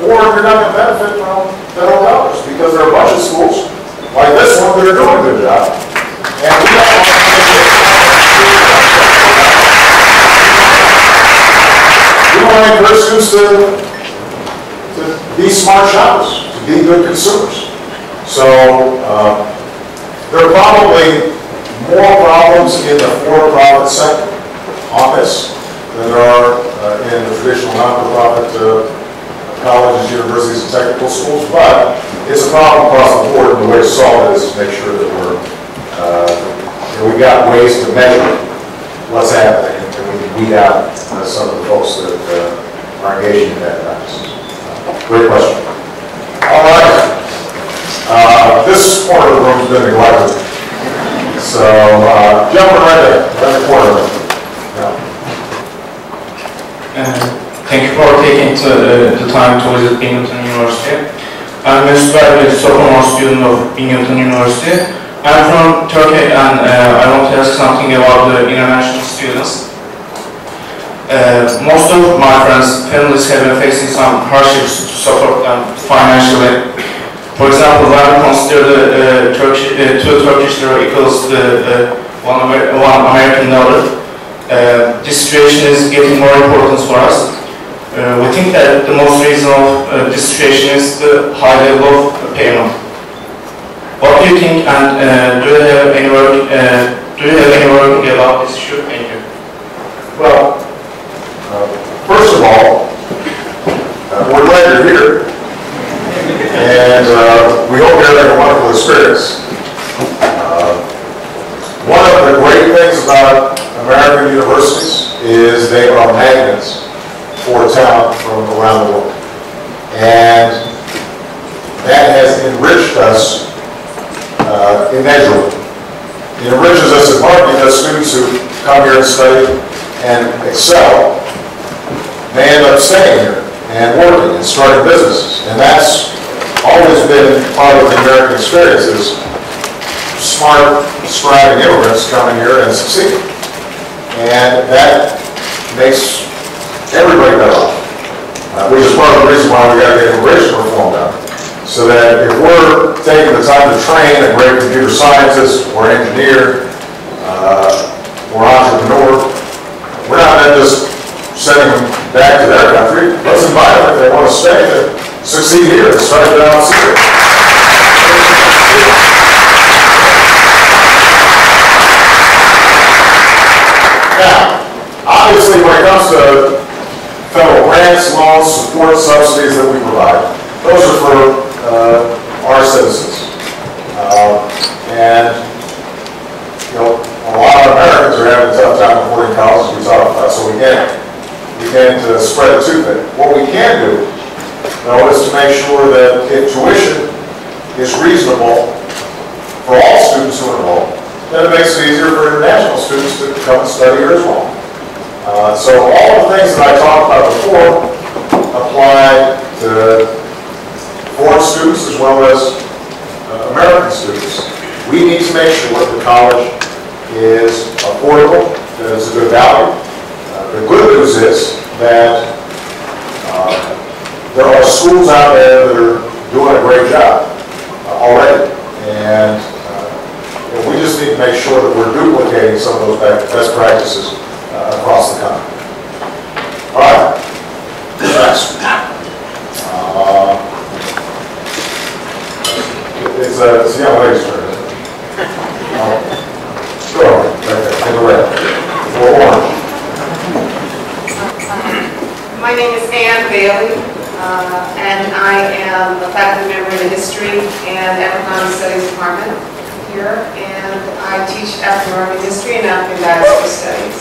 or you're not going to benefit from federal dollars, because there are a bunch of schools like this one that are doing a good job. And we don't want to encourage students to be smart shoppers, to be good consumers. So there are probably more problems in the for-profit sector on this than there are in the traditional not-for-profit colleges, universities, and technical schools, but it's a problem across the board, and the way to solve it is to make sure that we've got ways to measure what's happening, and we can weed out some of the folks that are engaging in that practice. Great question. All right. This corner of the room has been neglected. So, gentlemen right there, right in the corner. Thank you for taking the time to visit Binghamton University. I'm a sophomore student of Binghamton University. I'm from Turkey, and I want to ask something about the international students. Most of my friends' families have been facing some hardships to support them financially. For example, when we consider the two Turkish lira equals one American dollar, this situation is getting more important for us. We think that the most reason of this situation is the high level of payment. What do you think, and do you have any working about this issue? Thank you. Well, first of all, we're glad you're here. And we hope you're having a wonderful experience. One of the great things about American universities is they are magnets for talent from around the world. And that has enriched us immeasurably. It enriches us in part because students who come here and study and excel may end up staying here and working and starting businesses. And that's always been part of the American experience, is smart, striving immigrants coming here and succeeding. And that makes everybody better off, which is part of the reason why we got to get immigration reform done. So that if we're taking the time to train a great computer scientist or engineer or entrepreneur, we're not just sending them back to their country. Let's invite them if they want to stay to succeed here and start it out here. Now, obviously when it comes to federal grants, loans, support, subsidies that we provide, those are for our citizens. And, you know, a lot of Americans are having a tough time affording college, as we talked about, so we can't spread it too thin. What we can do, though, is to make sure that if tuition is reasonable for all students who are involved, then it makes it easier for international students to come and study here as well. So all of the things that I talked about before apply to foreign students as well as American students. We need to make sure the college is affordable, that it's a good value. The good news is that there are schools out there that are doing a great job already, and we just need to make sure that we're duplicating some of those best practices across the country. All right, next. It's a young lady's turn, isn't it? Go on, right there, in the red, or orange. My name is Ann Bailey, and I am a faculty member in the History and Africana Studies Department here, and I teach African American history and African diaspora studies.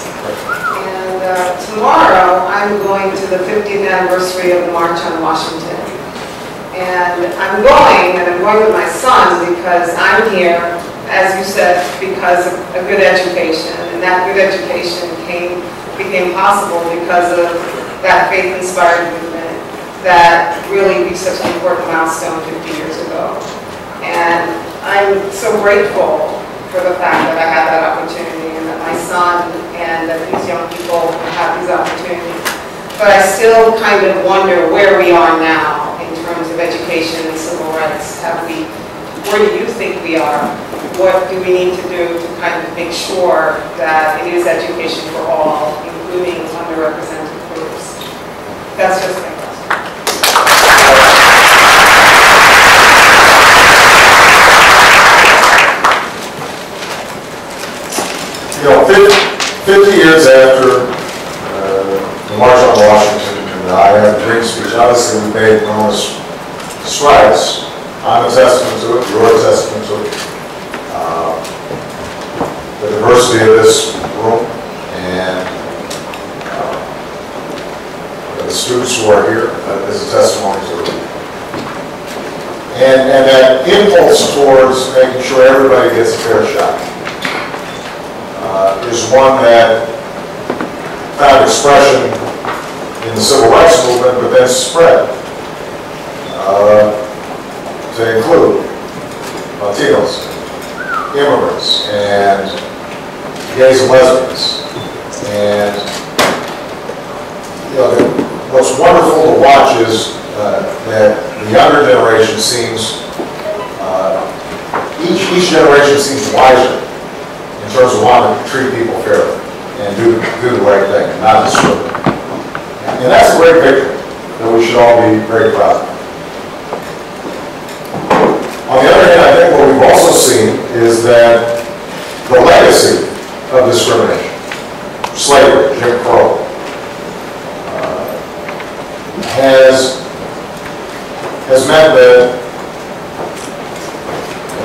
And tomorrow, I'm going to the 50th anniversary of the March on Washington. And I'm going with my son because I'm here, as you said, because of a good education. And that good education became possible because of that faith-inspired movement that really reached such an important milestone 50 years ago. And I'm so grateful for the fact that I had that opportunity and that my son and that these young people have these opportunities. But I still kind of wonder where we are now in terms of education and civil rights. Where do you think we are? What do we need to do to kind of make sure that it is education for all, including underrepresented groups? That's just my question. You know, 50 years after the March on Washington, and I had a great speech. Obviously, we made enormous strides. I'm a testament to it. You're a testament to it. The diversity of this room and the students who are here is a testimony to it. And that impulse towards making sure everybody gets a fair shot is one that found expression in the civil rights movement, but then spread to include Latinos, immigrants, and gays and lesbians. And you know, what's wonderful to watch is that the younger generation seems, each generation seems wiser in terms of wanting to treat people fairly and do the right thing, and not discriminate. And that's a great victory that we should all be very proud of. On the other hand, I think what we've also seen is that the legacy of discrimination, slavery, Jim Crow, has meant that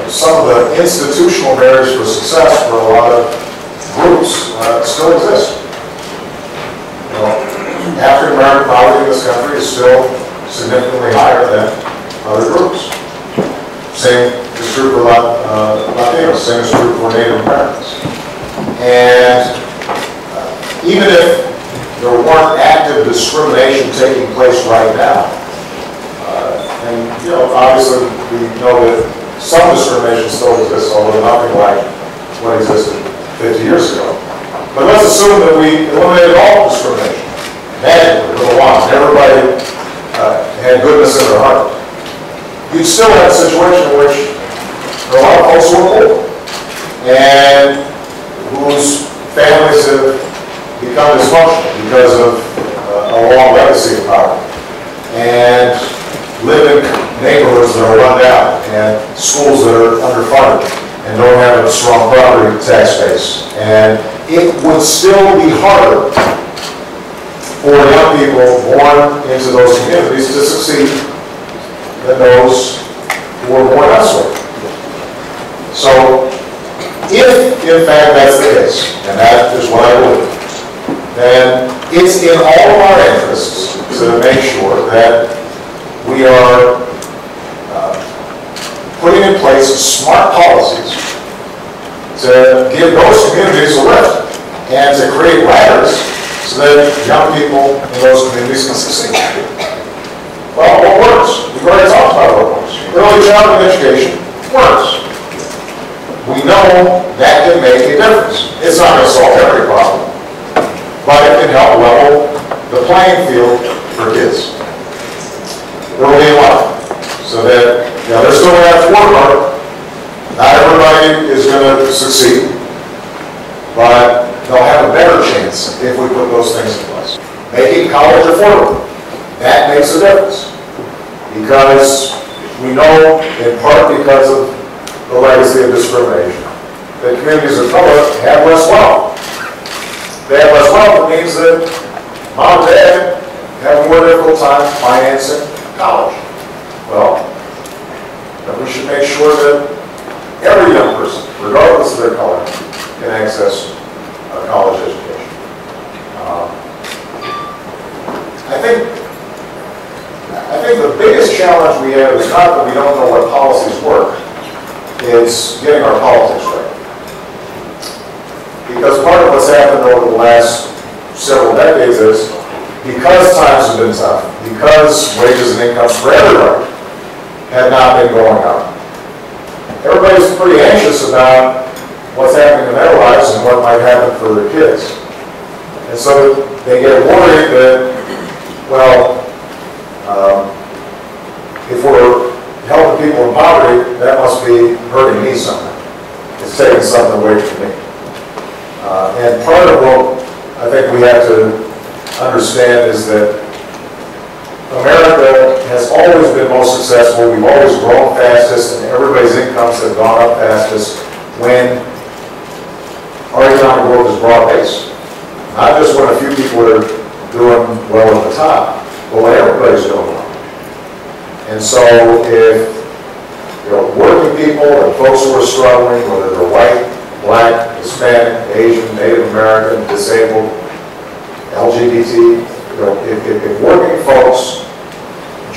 some of the institutional barriers for success for a lot of groups still exist. You know, African American poverty in this country is still significantly higher than other groups. Same is true for Latinos, same is true for Native Americans. And even if there weren't active discrimination taking place right now, and you know, obviously we know that some discrimination still exists, although nothing like what existed 50 years ago. But let's assume that we eliminated all discrimination, magically, with a wand. Everybody had goodness in their heart. You'd still have a situation in which there are a lot of folks who are poor and whose families have become dysfunctional because of a long legacy of poverty, and live in neighborhoods that are run down and schools that are underfunded and don't have a strong property tax base. And it would still be harder for young people born into those communities to succeed than those who were born elsewhere. So, if in fact that's the case, and that is what I believe, then it's in all of our interests to make sure that we are putting in place smart policies to give those communities a lift and to create ladders so that young people in those communities can succeed. Well, what works? We've already talked about what works. Early childhood education works. We know that can make a difference. It's not going to solve every problem, but it can help level the playing field for kids early in life, so that they're still going to have to work hard. Not everybody is going to succeed, but they'll have a better chance if we put those things in place. Making college affordable, that makes a difference, because we know, in part because of the legacy of discrimination, that communities of color have less wealth. They have less wealth, it means that mom and dad have a more difficult time financing college. Well, then we should make sure that every young person, regardless of their color, can access a college education. I think the biggest challenge we have is not that we don't know what policies work, it's getting our politics right. Because part of what's happened over the last several decades is, because times have been tough, because wages and incomes for everybody have not been going up, everybody's pretty anxious about what's happening in their lives and what might happen for their kids. And so they get worried that, well, if we're helping people in poverty, that must be hurting me somehow. It's taking something away from me. And part of what I think we have to understand is that America has always been most successful. We've always grown fastest, and everybody's incomes have gone up fastest when our economic growth is broad-based. Not just when a few people are doing well at the top, but when everybody's doing well. And so if working people and folks who are struggling, whether they're white, black, Hispanic, Asian, Native American, disabled, LGBT, if working folks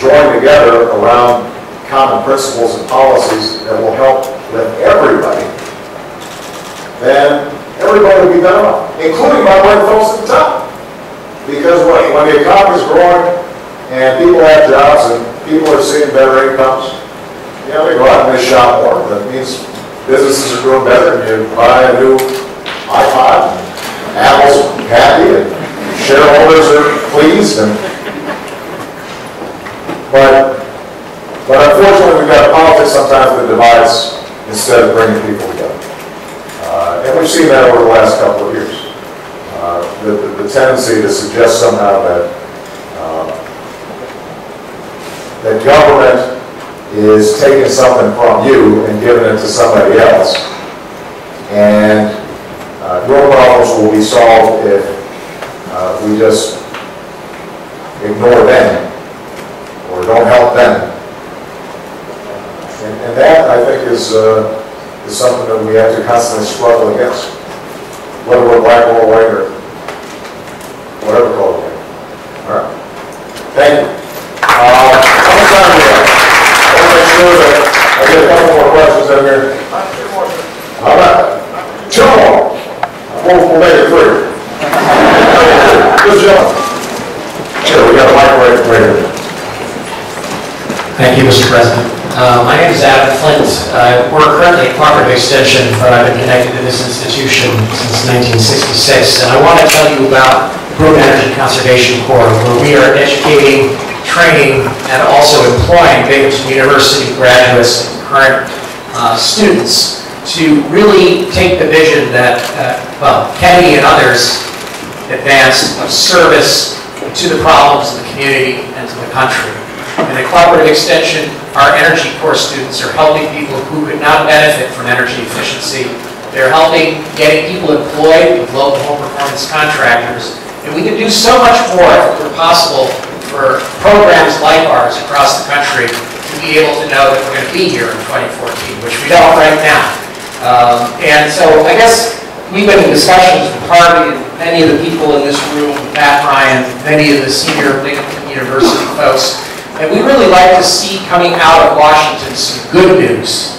join together around common principles and policies that will help lift everybody, then everybody will be better off, including my white folks at the top. Because when the economy is growing and people have jobs and people are seeing better incomes, they go out and they shop more. That means businesses are doing better, and you buy a new iPod, and Apple's happy, and shareholders are pleased. But unfortunately, we've got politics sometimes that divides instead of bringing people together. And we've seen that over the last couple of years. The tendency to suggest somehow that government is taking something from you and giving it to somebody else. And your problems will be solved if we just ignore them or don't help them. And that, I think, is something that we have to constantly struggle against, whether we're black or white or whatever color we are. All right. Thank you. How much time do we have? I want to make sure that I get a couple more questions in here. All right. 2 more. We'll make it 3. Good job. Here, we got a mic right here. Thank you, Mr. President. My name is Adam Flint. We're currently a cooperative extension, but I've been connected to this institution since 1966. And I want to tell you about Binghamton Energy Conservation Corps, where we are educating, training, and also employing Binghamton University graduates and current students to really take the vision that, Kennedy and others advanced of service to the problems of the community and to the country. In a cooperative extension, our energy corps students are helping people who could not benefit from energy efficiency. They're helping getting people employed with local home performance contractors. And we can do so much more if it were possible for programs like ours across the country to be able to know that we're going to be here in 2014, which we don't right now. And so I guess we've been in discussions with Harvey and many of the people in this room, Matt Ryan, many of the senior Binghamton University folks. And we really like to see coming out of Washington some good news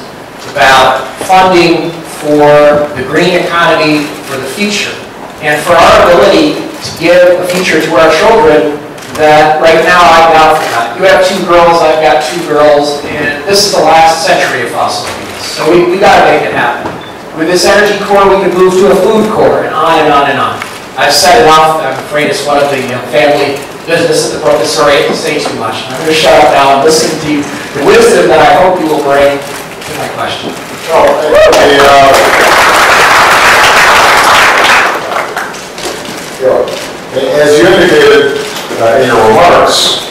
about funding for the green economy for the future and for our ability to give a future to our children that right now I doubt for that. You have 2 girls, I've got 2 girls, and this is the last century of fossil fuels. So we got to make it happen. With this energy core, we can move to a food core, and on and on and on. I've said enough. I'm afraid it's one of the family business at the professoriate to say too much. I'm going to shut up now and listen to the wisdom that I hope you will bring to my question. As you indicated in your remarks,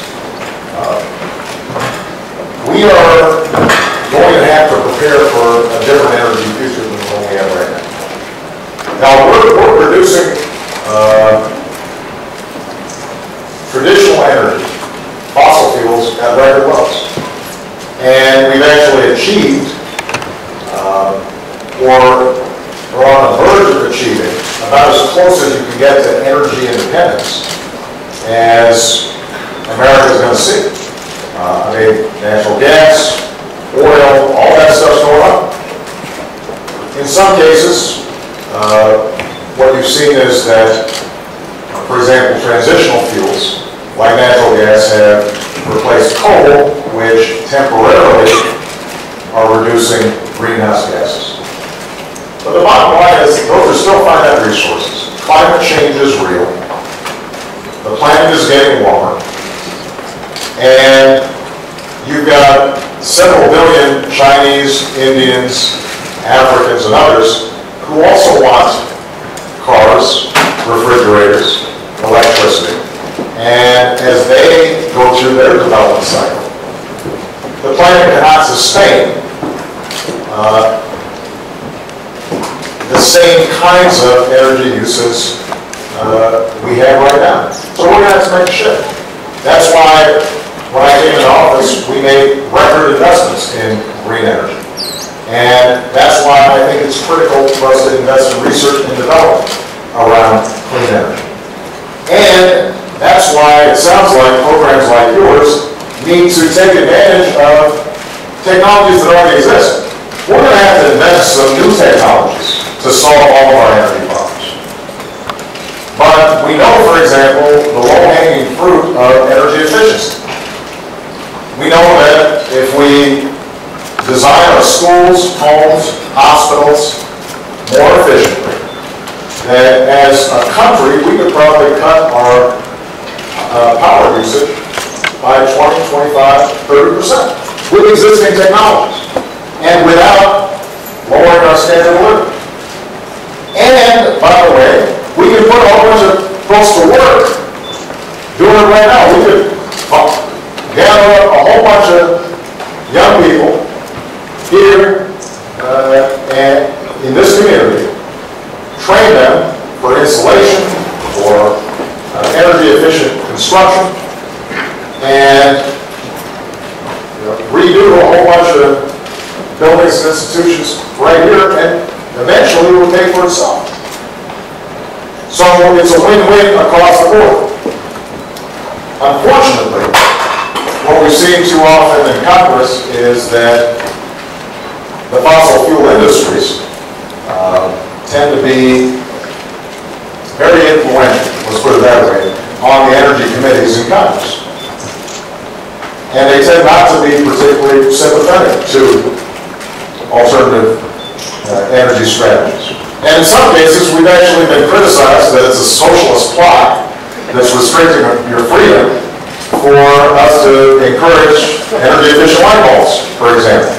we are going to have to prepare for a different energy future than the one we have right now. Now, we're producing traditional energy, fossil fuels, at record lows. And we've actually achieved or are on the verge of achieving about as close as you can get to energy independence as America is going to see. I mean, natural gas, oil, all that stuff's going up. In some cases, what you've seen is that, for example, transitional fuels, like natural gas, have replaced coal, which temporarily are reducing greenhouse gases. But the bottom line is, those are still finite resources. Climate change is real. The planet is getting warmer. And you've got several billion Chinese, Indians, Africans, and others who also want cars, refrigerators, electricity. And as they go through their development cycle, the planet cannot sustain the same kinds of energy uses we have right now. So we're going to have to make a shift. That's why when I came into office, we made record investments in green energy. And that's why I think it's critical for us to invest in research and development around clean energy. And that's why it sounds like programs like yours need to take advantage of technologies that already exist. We're going to have to invent some new technologies to solve all of our energy problems. But we know, for example, the low-hanging fruit of energy efficiency. We know that if we design our schools, homes, hospitals more efficiently, that as a country, we could probably cut our power usage by 20, 25, 30% with existing technologies and without lowering our standard of living. And, by the way, we can put a whole bunch of folks to work doing it right now. We could gather up a whole bunch of young people here and in this community, train them for installation, for energy efficient construction, and redo a whole bunch of buildings and institutions right here, and eventually it will pay for itself. So it's a win-win across the board. Unfortunately, what we've seen too often in Congress is that the fossil fuel industries tend to be very influential, let's put it that way, on the energy committees in Congress. And they tend not to be particularly sympathetic to alternative energy strategies. And in some cases, we've actually been criticized that it's a socialist plot that's restricting your freedom for us to encourage energy-efficient light bulbs, for example.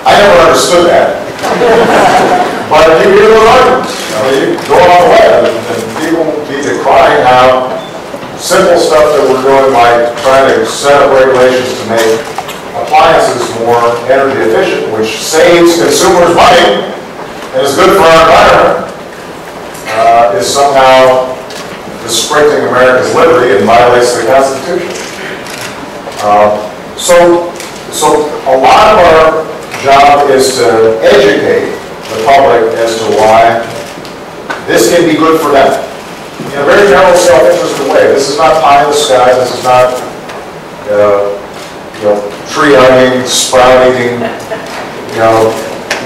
I never understood that. But you hear those arguments. I mean, you go on the web and people be decrying how simple stuff that we're doing, like trying to set up regulations to make appliances more energy efficient, which saves consumers money and is good for our environment, is somehow restricting America's liberty and violates the Constitution. So a lot of our job is to educate the public as to why this can be good for them. In a very narrow, self-interested way. This is not pie in the sky. This is not tree-hugging, sprout-eating,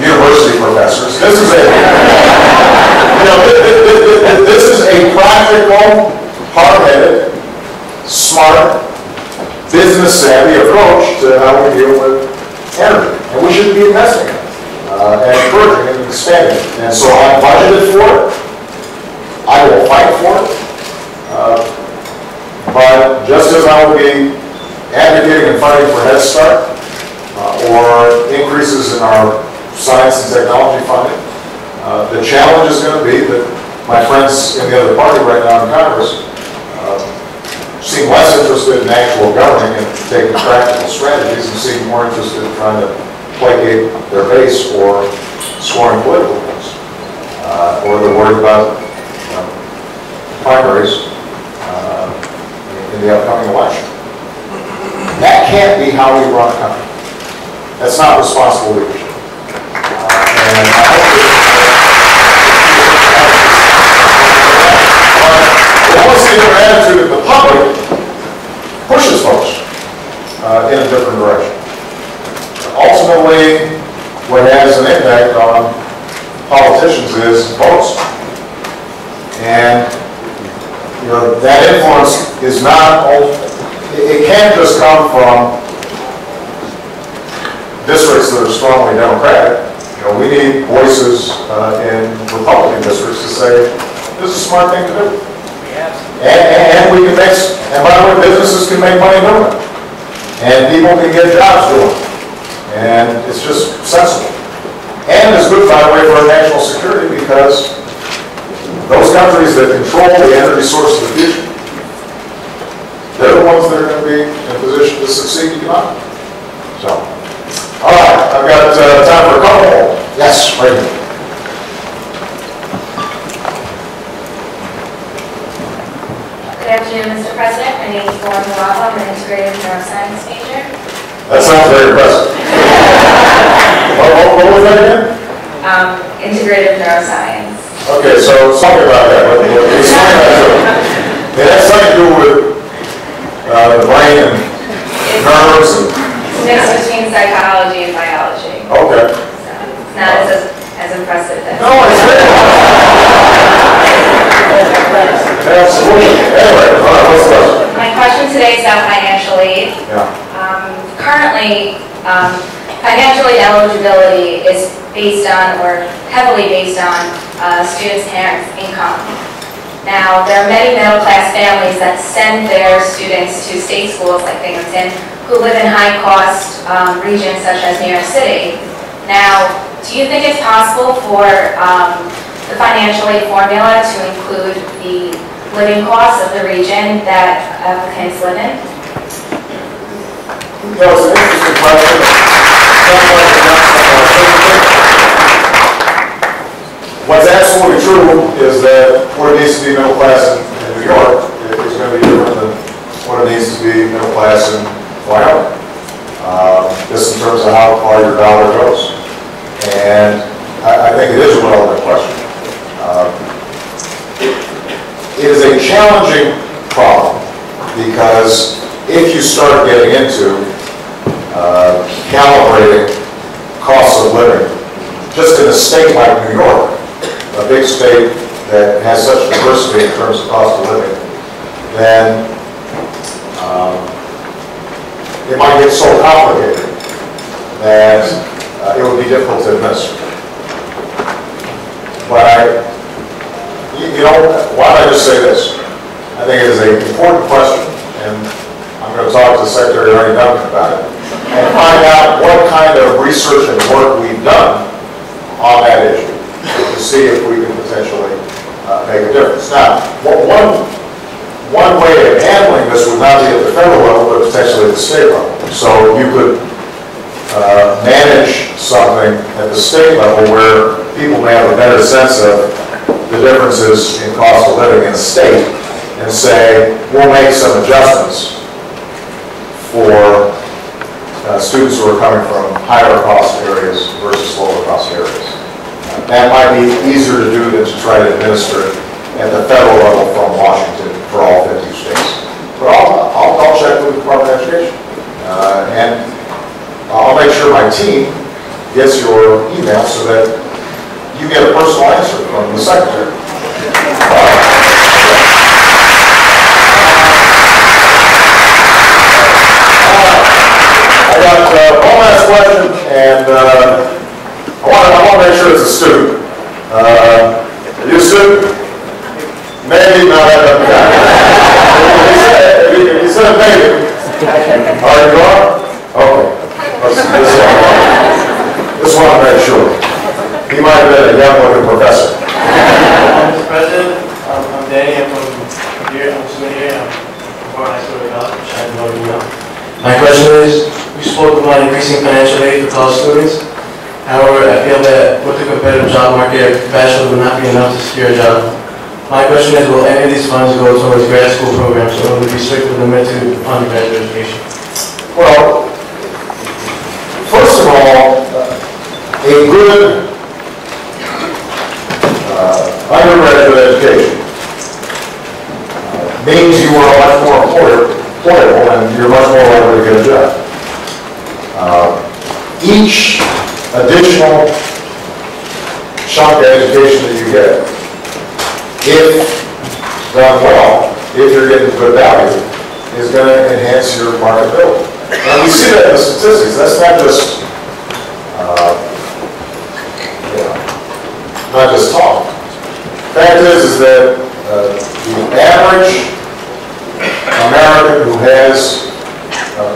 university professors. This is this is a practical, hard-headed, smart, business-savvy approach to how we deal with energy. And we should be investing in it, and encouraging it and expanding it. And so I budgeted for it. I will fight for it. But just as I will be advocating and fighting for Head Start or increases in our science and technology funding, the challenge is going to be that my friends in the other party right now in Congress seem less interested in actual governing and taking practical strategies and seem more interested in trying to placate their base or scoring political votes. Or they're worried about primaries in the upcoming election. That can't be how we run a country. That's not responsible leadership. And I hope that I want to see their attitude that the public pushes folks in a different direction. Ultimately, what has an impact on politicians is votes. And that influence is not, it can't just come from districts that are strongly Democratic. We need voices in Republican districts to say, this is a smart thing to do. And we can make, and by the way, businesses can make money doing it. And people can get jobs doing it. And it's just sensible. And it's good, by the way, for our national security, because those countries that control the energy source of the future, they're the ones that are going to be in a position to succeed economically. So, all right, I've got time for a couple more. Yes, right here. Good afternoon, Mr. President. My name is Lauren Morava. I'm an integrated neuroscience major. That sounds very impressive. What was that again? Integrated neuroscience. Okay, so talk about that. It has something to do with the brain and nerves. And It's a mix between psychology and biology. Okay. So it's not as impressive as... No, it's very absolutely. Anyway, what's the question? My question today is about financial aid. Yeah. Currently, financial aid eligibility is based on, or heavily based on, students' parents' income. Now, there are many middle-class families that send their students to state schools like Binghamton who live in high-cost regions such as New York City. Now, do you think it's possible for the financial aid formula to include the living costs of the region that applicants live in? Well, it's an interesting question. What's absolutely true is that what it needs to be middle class in New York is going to be different than what it needs to be middle class in Wyoming. Just in terms of how far your dollar goes. And I think it is a relevant question. It is a challenging problem because if you start getting into calibrating costs of living, just in a state like New York, a big state that has such diversity in terms of cost of living, then it might get so complicated that it would be difficult to administer. But why don't I just say this? I think it is an important question, and I'm going to talk to Secretary Ernie Duncan about it, and find out what kind of research and work we've done on that issue to see if we can potentially make a difference. Now, one way of handling this would not be at the federal level, but potentially at the state level. So you could manage something at the state level where people may have a better sense of the differences in cost of living in a state and say, we'll make some adjustments for students who are coming from higher cost areas versus lower cost areas. That might be easier to do than to try to administer it at the federal level from Washington for all 50 states. But I'll check with the Department of Education. And I'll make sure my team gets your email so that you get a personal answer from the Secretary. I got one last question, and I want to make sure it's a student. Are you a student? Maybe not. He said maybe. Are you are? Okay. This one I'm very sure. He might have been a young-looking professor. Mr. President, I'm Danny. I'm from here. I'm a student here. I'm from high school college. I know you know. My question is, we spoke about increasing financial aid for college students. However, I feel that with the competitive job market, bachelor's will not be enough to secure a job. My question is, will any of these funds go towards grad school programs, or will it be strictly limited to undergraduate education? Well, first of all, a good undergraduate education means you are much more employable and you're much more likely to get a job. Each additional chunk of education that you get, if done well, if you're getting good value, is going to enhance your marketability. And we see that in the statistics. That's not just, not just talk. Fact is that the average American who has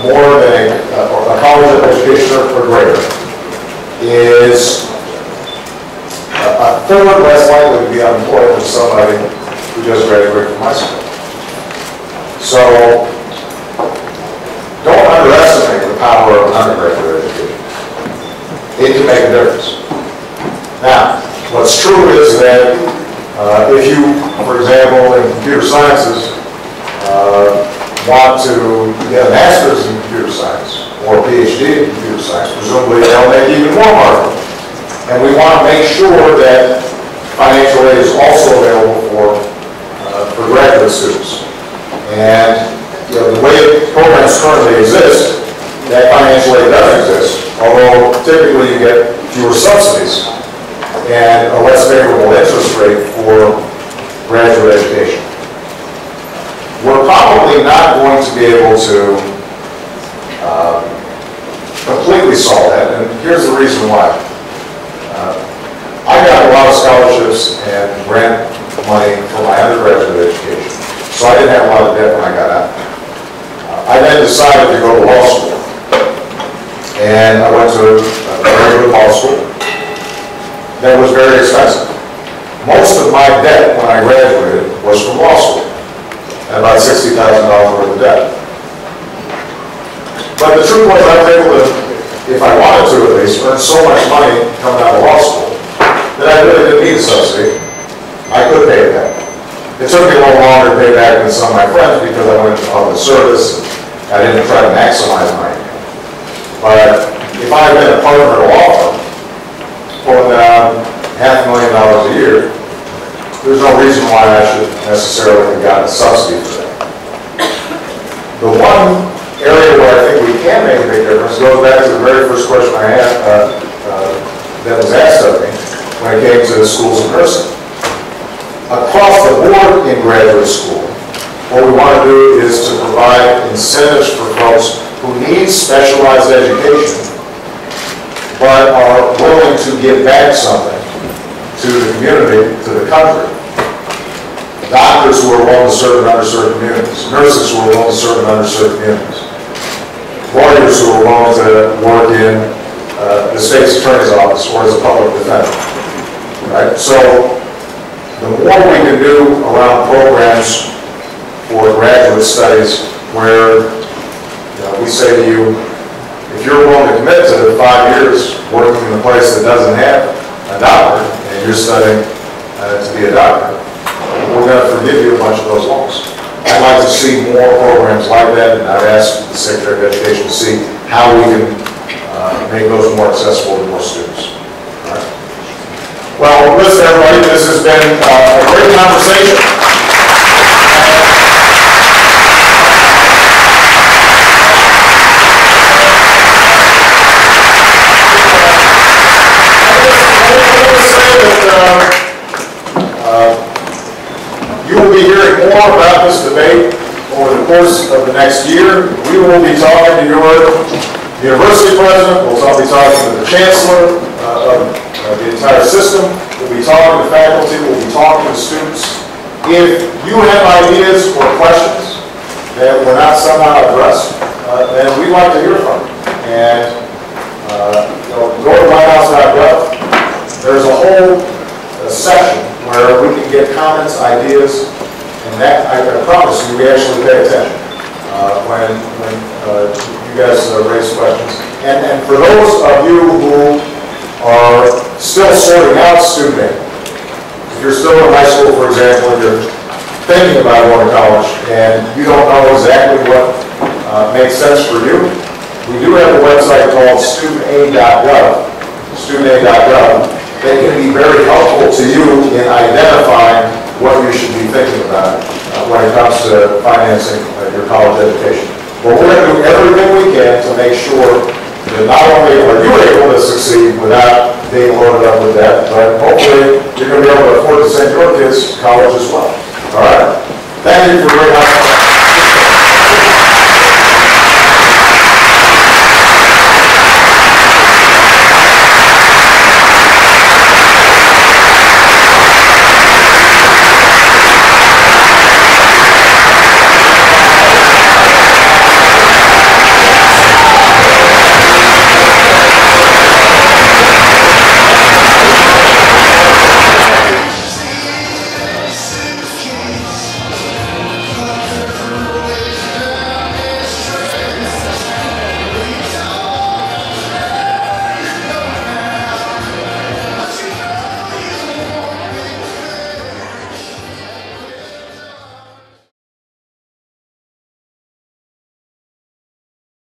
more than a college education or greater is a third less likely to be unemployed than somebody who just graduated from high school. So don't underestimate the power of an undergraduate education. It can make a difference. Now, what's true is that if you, for example, in computer sciences, want to get a master's in computer science or a PhD in computer science, presumably they'll make even more market. And we want to make sure that financial aid is also available for graduate students. And the way programs currently exist, that financial aid does exist, although typically you get fewer subsidies and a less favorable interest rate for graduate education. We're probably not going to be able to completely solve that, and here's the reason why. I got a lot of scholarships and grant money for my undergraduate education, so I didn't have a lot of debt when I got out. I then decided to go to law school, and I went to a very good law school that was very expensive. Most of my debt when I graduated was from law school. About $60,000 worth of debt. But the truth was I was able to, if I wanted to at least, earn so much money coming out of law school that I really didn't need a subsidy. I could pay it back. It took me a little longer to pay back than some of my friends because I went into public service and I didn't try to maximize my income. But if I had been a partner at a law firm, pulling down $500,000 a year, there's no reason why I should necessarily have gotten a subsidy for that. The one area where I think we can make a big difference goes back to the very first question I had that was asked of me when it came to schools of nursing. Across the board in graduate school, what we want to do is to provide incentives for folks who need specialized education but are willing to give back something to the community, to the country. Doctors who are willing to serve in underserved communities, nurses who are willing to serve in underserved communities, lawyers who are willing to work in the state's attorney's office or as a public defender. Right? So the more we can do around programs for graduate studies where we say to you, if you're willing to commit to 5 years working in a place that doesn't have a doctor, and you're studying to be a doctor, we're going to forgive you a bunch of those loans. I'd like to see more programs like that, and I've asked the Secretary of Education to see how we can make those more accessible to more students. All right. Well, listen, everybody, this has been a great conversation. You will be hearing more about this debate over the course of the next year. We will be talking to your university president. We'll be talking to the chancellor of the entire system. We'll be talking to faculty. We'll be talking to students. If you have ideas or questions that were not somehow addressed, then we'd like to hear from you. And go to whitehouse.gov. There's a whole section where we can get comments, ideas, and that, I promise you, we actually pay attention when you guys raise questions. And for those of you who are still sorting out student aid, if you're still in high school, for example, and you're thinking about going to college and you don't know exactly what makes sense for you, we do have a website called studentaid.gov, that can be very helpful to you in identifying what you should be thinking about when it comes to financing your college education. But we're going to do everything we can to make sure that not only are you able to succeed without being loaded up with debt, but hopefully you're going to be able to afford to send your kids to college as well. All right? Thank you for your help.